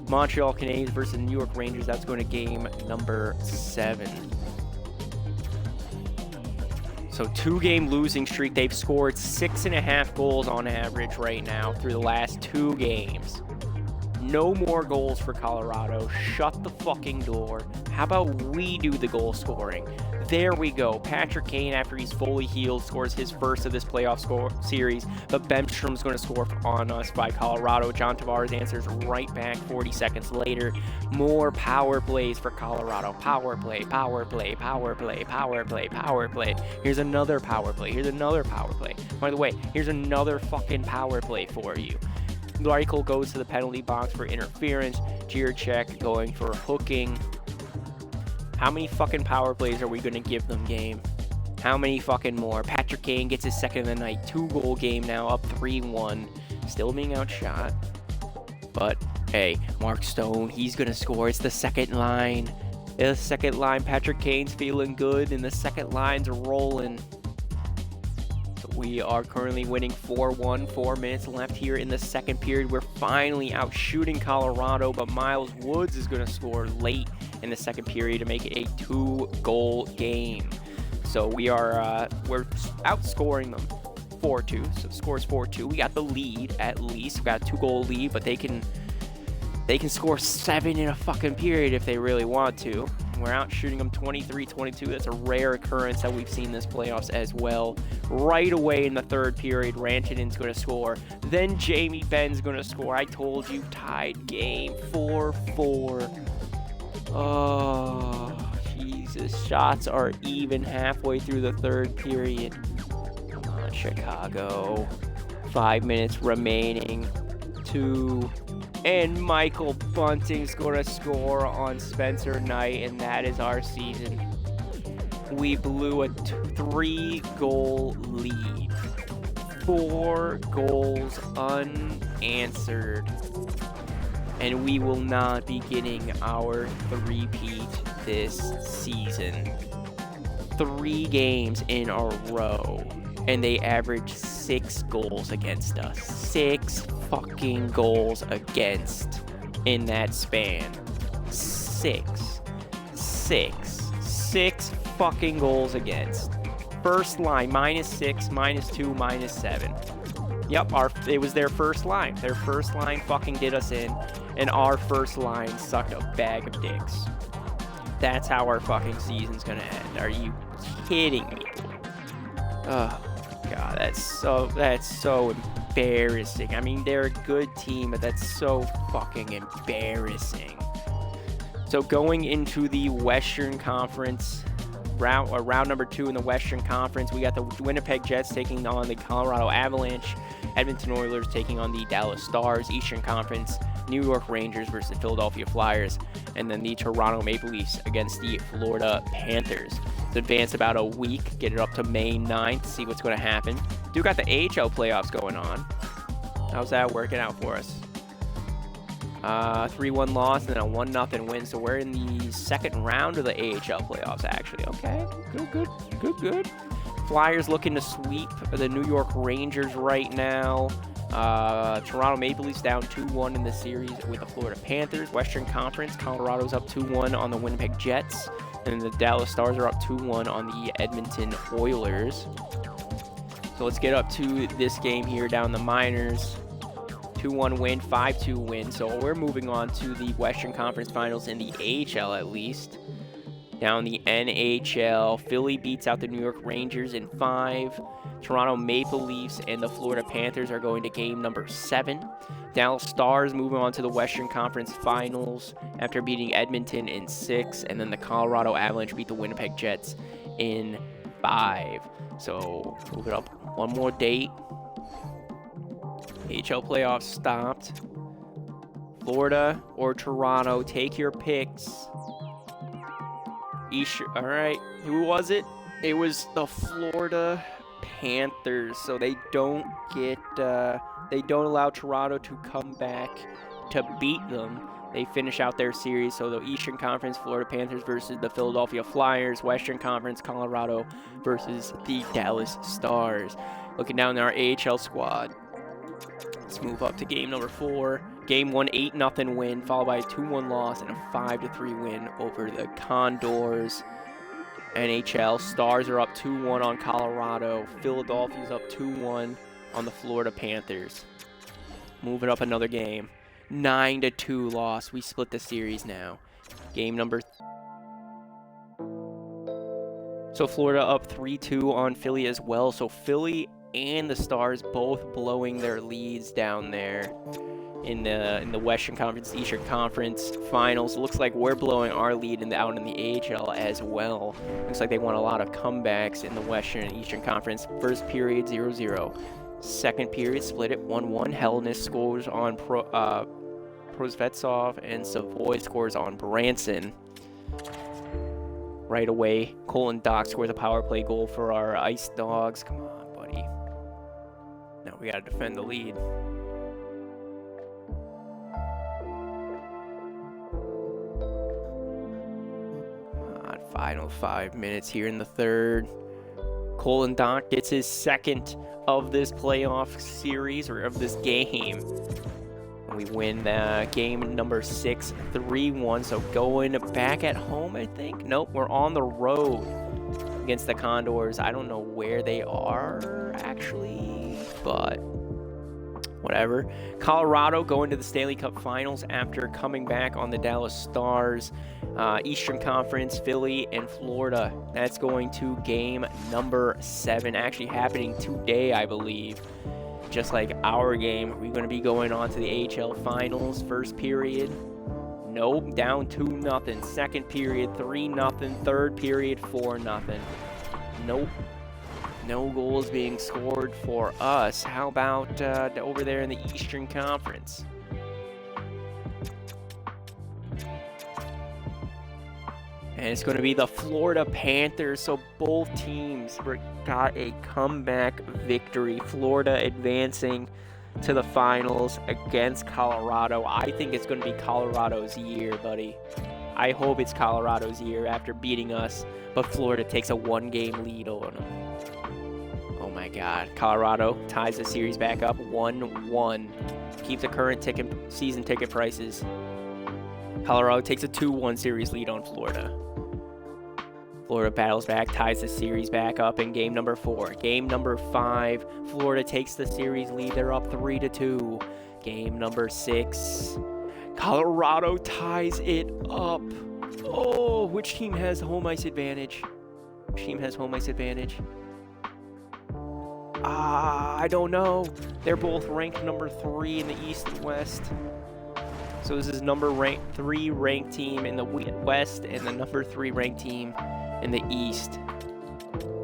Montreal Canadiens versus the New York Rangers. That's going to game number 7. So 2-game losing streak. They've scored 6.5 goals on average right now through the last 2 games. No more goals for Colorado. Shut the fucking door. How about we do the goal scoring? There we go. Patrick Kane, after he's fully healed, scores his first of this playoff series. But Bemstrom's going to score on us by Colorado. John Tavares answers right back 40 seconds later. More power plays for Colorado. Power play, power play, power play, power play, power play. Here's another power play. Here's another power play. By the way, here's another fucking power play for you. Reichel goes to the penalty box for interference. Jiricek going for hooking. How many fucking power plays are we going to give them, game? How many fucking more? Patrick Kane gets his second of the night. 2-goal game now, up 3-1. Still being outshot. But, hey, Mark Stone, he's going to score. It's the second line. The second line, Patrick Kane's feeling good, and the second line's rolling. We are currently winning 4-1, 4 minutes left here in the second period. We're finally out shooting Colorado, but Miles Woods is going to score late in the second period to make it a 2-goal game. So we're outscoring them 4-2. So the score is 4-2. We got the lead at least. We got a 2-goal lead, but they can score 7 in a fucking period if they really want to. We're out shooting them 23-22. That's a rare occurrence that we've seen this playoffs as well. Right away in the third period, Rantanen's going to score. Then Jamie Benn's going to score. I told you, tied game 4-4. Oh, Jesus. Shots are even halfway through the third period. Come on, Chicago. 5 minutes remaining. 2. And Michael Bunting's going to score on Spencer Knight, and that is our season. We blew a 3-goal lead. 4 goals unanswered. And we will not be getting our three-peat this season. 3 games in a row. and they average 6 goals against us. 6 fucking goals against in that span. 6 fucking goals against. First line, -6, -2, -7. Yep, it was their first line. Their first line fucking did us in, and our first line sucked a bag of dicks. That's how our fucking season's gonna end. Are you kidding me? Oh god, that's so embarrassing. I mean, they're a good team, but that's so fucking embarrassing. So going into the Western Conference round number 2 in the Western Conference, we got the Winnipeg Jets taking on the Colorado Avalanche, Edmonton Oilers taking on the Dallas Stars. Eastern Conference, New York Rangers versus the Philadelphia Flyers, and then the Toronto Maple Leafs against the Florida Panthers. To advance about a week, get it up to May 9th, see what's going to happen. Do got the AHL playoffs going on. How's that working out for us? 3-1 loss and then a 1-0 win. So we're in the second round of the AHL playoffs, actually. Okay, good. Flyers looking to sweep the New York Rangers right now. Toronto Maple Leafs down 2-1 in the series with the Florida Panthers. Western Conference, Colorado's up 2-1 on the Winnipeg Jets. And the Dallas Stars are up 2-1 on the Edmonton Oilers. So let's get up to this game here down the minors. 2-1 win, 5-2 win. So we're moving on to the Western Conference Finals in the AHL at least. Down the NHL, Philly beats out the New York Rangers in 5. Toronto Maple Leafs and the Florida Panthers are going to game number 7. Dallas Stars moving on to the Western Conference Finals after beating Edmonton in 6. And then the Colorado Avalanche beat the Winnipeg Jets in 5. So move it up one more date. AHL playoffs stopped. Florida or Toronto, take your picks. All right, who was it? It was the Florida Panthers. So they don't allow Toronto to come back to beat them. They finish out their series. So the Eastern Conference, Florida Panthers versus the Philadelphia Flyers. Western Conference, Colorado versus the Dallas Stars. Looking down at our AHL squad. Let's move up to game number 4. Game 1, 8-0 win, followed by a 2-1 loss and a 5-3 win over the Condors. NHL, Stars are up 2-1 on Colorado. Philadelphia's up 2-1 on the Florida Panthers. Moving up another game. 9-2 loss. We split the series now. Game number... So Florida up 3-2 on Philly as well. So Philly and the Stars both blowing their leads down there in the Western Conference, Eastern Conference Finals. It looks like we're blowing our lead out in the AHL as well. Looks like they want a lot of comebacks in the Western and Eastern Conference. First period 0-0. Second period split it 1-1. Hellenis scores on Prosvetsov and Savoy scores on Branson. Right away, Colin Dock scores a power play goal for our Ice Dogs. Come on, buddy. Now we got to defend the lead. Final 5 minutes here in the third. Colin Dock gets his second of this playoff series, or of this game. And we win the game number 6, 3-1. So going back at home, I think. Nope, we're on the road against the Condors. I don't know where they are, actually, but whatever. Colorado going to the Stanley Cup Finals after coming back on the Dallas Stars. Eastern Conference, Philly and Florida. That's going to game number 7, actually happening today, I believe. Just like our game, we're going to be going on to the AHL Finals. First period, nope, down 2-0. Second period, 3-0. Third period, 4-0. Nope. No goals being scored for us. How about over there in the Eastern Conference? And it's going to be the Florida Panthers. So both teams got a comeback victory. Florida advancing to the finals against Colorado. I think it's going to be Colorado's year, buddy. I hope it's Colorado's year after beating us, but Florida takes a 1-game lead on them. Oh my God. Colorado ties the series back up 1-1. Keep the current season ticket prices. Colorado takes a 2-1 series lead on Florida. Florida battles back, ties the series back up in game number 4. Game number 5, Florida takes the series lead. They're up 3-2. Game number 6, Colorado ties it up. Oh, which team has home ice advantage? Which team has home ice advantage? I don't know. They're both ranked number 3 in the East and West. So this is number 3 ranked team in the West and the number 3 ranked team in the East.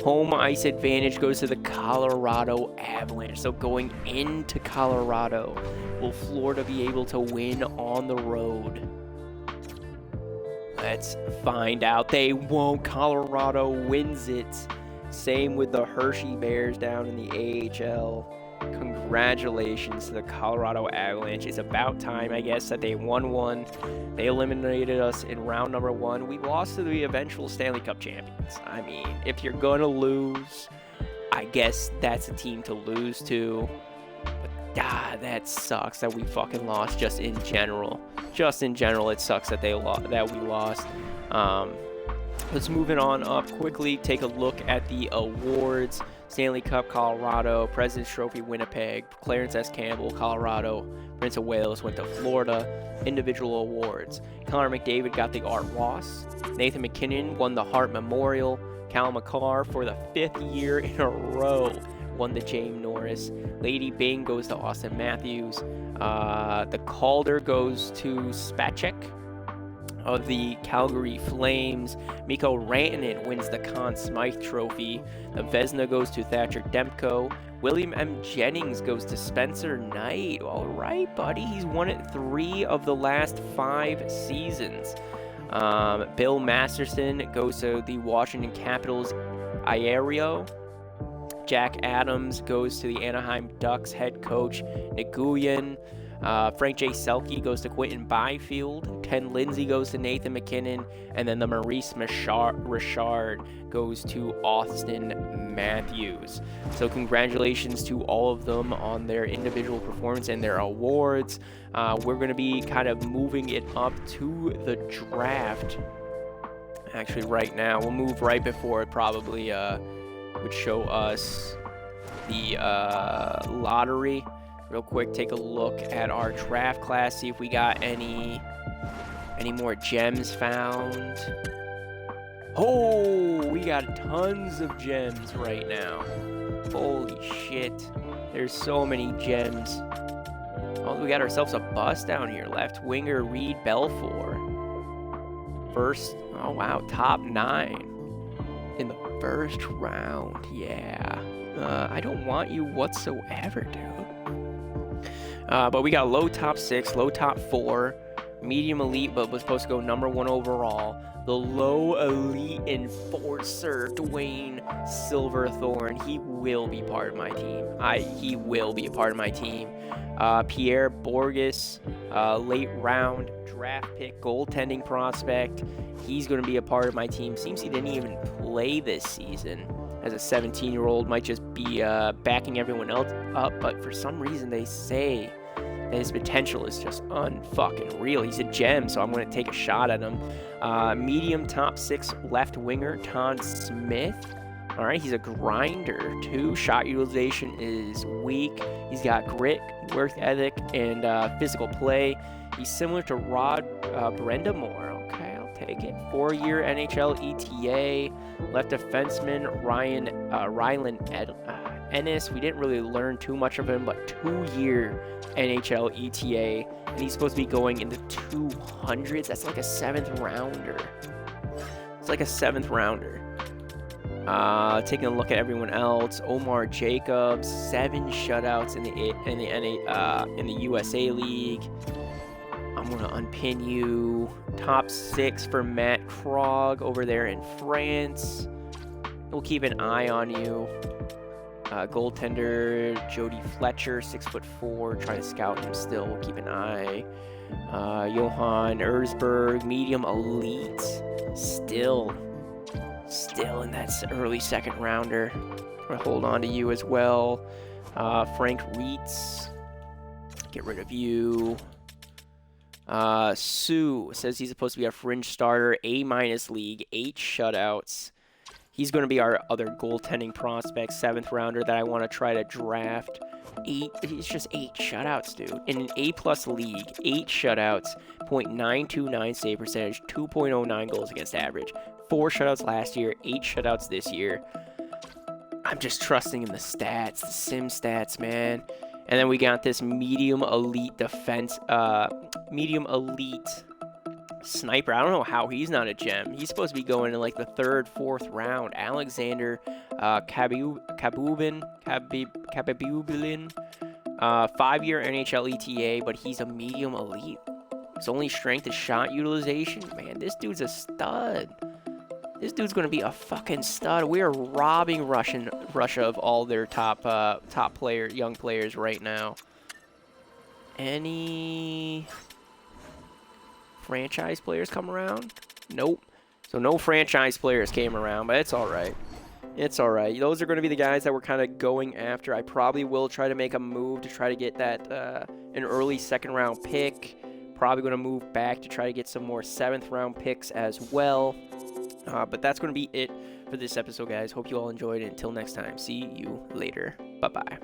Home ice advantage goes to the Colorado Avalanche. So going into Colorado, will Florida be able to win on the road? Let's find out. They won't. Colorado wins it. Same with the Hershey Bears down in the AHL. Congratulations to the Colorado Avalanche. It's about time, I guess, that they won one. They eliminated us in round number 1. We lost to the eventual Stanley Cup champions. I mean, if you're going to lose, I guess that's a team to lose to. But that sucks that we fucking lost just in general. Just in general, it sucks that we lost. Let's move it on up quickly. Take a look at the awards. Stanley Cup, Colorado. President's Trophy, Winnipeg. Clarence S. Campbell, Colorado. Prince of Wales went to Florida. Individual awards. Connor McDavid got the Art Ross. Nathan MacKinnon won the Hart Memorial. Cal McCarr, for the 5th year in a row, won the James Norris. Lady Byng goes to Austin Matthews. The Calder goes to Spacek of the Calgary Flames. Mikko Rantanen wins the Conn Smythe Trophy. The Vezina goes to Thatcher Demko. William M. Jennings goes to Spencer Knight. All right, buddy. He's won it 3 of the last 5 seasons. Bill Masterson goes to the Washington Capitals Aereo. Jack Adams goes to the Anaheim Ducks head coach Nguyen. Frank J. Selke goes to Quentin Byfield. Ken Lindsay goes to Nathan MacKinnon. And then the Maurice Richard goes to Austin Matthews. So congratulations to all of them on their individual performance and their awards. We're going to be kind of moving it up to the draft. Actually, right now, we'll move right before it probably would show us the lottery. Real quick, take a look at our draft class, see if we got any more gems found. Oh, we got tons of gems right now. Holy shit. There's so many gems. Oh, we got ourselves a bust down here. Left winger Reed Belfour. First, oh wow, top 9 in the first round. Yeah. I don't want you whatsoever, dude. But we got low top 6, low top 4, medium elite, but was supposed to go number 1 overall. The low elite enforcer, Dwayne Silverthorne. He will be part of my team. He will be a part of my team. Pierre Borges, late round draft pick, goaltending prospect. He's going to be a part of my team. Seems he didn't even play this season. As a 17-year-old, might just be backing everyone else up, but for some reason they say that his potential is just unfucking real. He's a gem, so I'm going to take a shot at him. Medium top 6 left winger, Todd Smith. All right, he's a grinder, too. Shot utilization is weak. He's got grit, work ethic, and physical play. He's similar to Rod Brendamore. Okay, I'll take it. 4-year NHL ETA. Left defenseman Rylan Ennis. We didn't really learn too much of him, but 2-year NHL ETA. And he's supposed to be going in the 200s. That's like a 7th rounder. It's like a 7th rounder. Taking a look at everyone else, Omar Jacobs, 7 shutouts in the USA League. I'm gonna unpin you. Top 6 for Matt Krog over there in France. We'll keep an eye on you. Goaltender Jody Fletcher, 6'4", trying to scout him still. We'll keep an eye. Johan Erzberg, medium elite, still Still in that early second rounder. I'm gonna hold on to you as well. Frank Reitz, get rid of you. Sue says he's supposed to be a fringe starter, A- league, 8 shutouts. He's going to be our other goaltending prospect, 7th rounder that I want to try to draft. He's just 8 shutouts, dude. In an A+ league, 8 shutouts, .929 save percentage, 2.09 goals against average. 4 shutouts last year, 8 shutouts this year. I'm just trusting in the stats, the sim stats, man. And then we got this medium elite defense, medium elite sniper. I don't know how he's not a gem. He's supposed to be going in like the 3rd, 4th round. Alexander Kabubin, 5-year NHL ETA, but he's a medium elite. His only strength is shot utilization. Man, this dude's a stud. This dude's going to be a fucking stud. We are robbing Russia of all their top young players right now. Any franchise players come around? Nope. So no franchise players came around, but it's all right. It's all right. Those are going to be the guys that we're kind of going after. I probably will try to make a move to try to get that an early 2nd round pick. Probably going to move back to try to get some more 7th round picks as well. But that's going to be it for this episode, guys. Hope you all enjoyed it. Until next time, see you later. Bye-bye.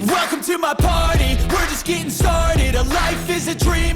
Welcome to my party, we're just getting started. A life is a dream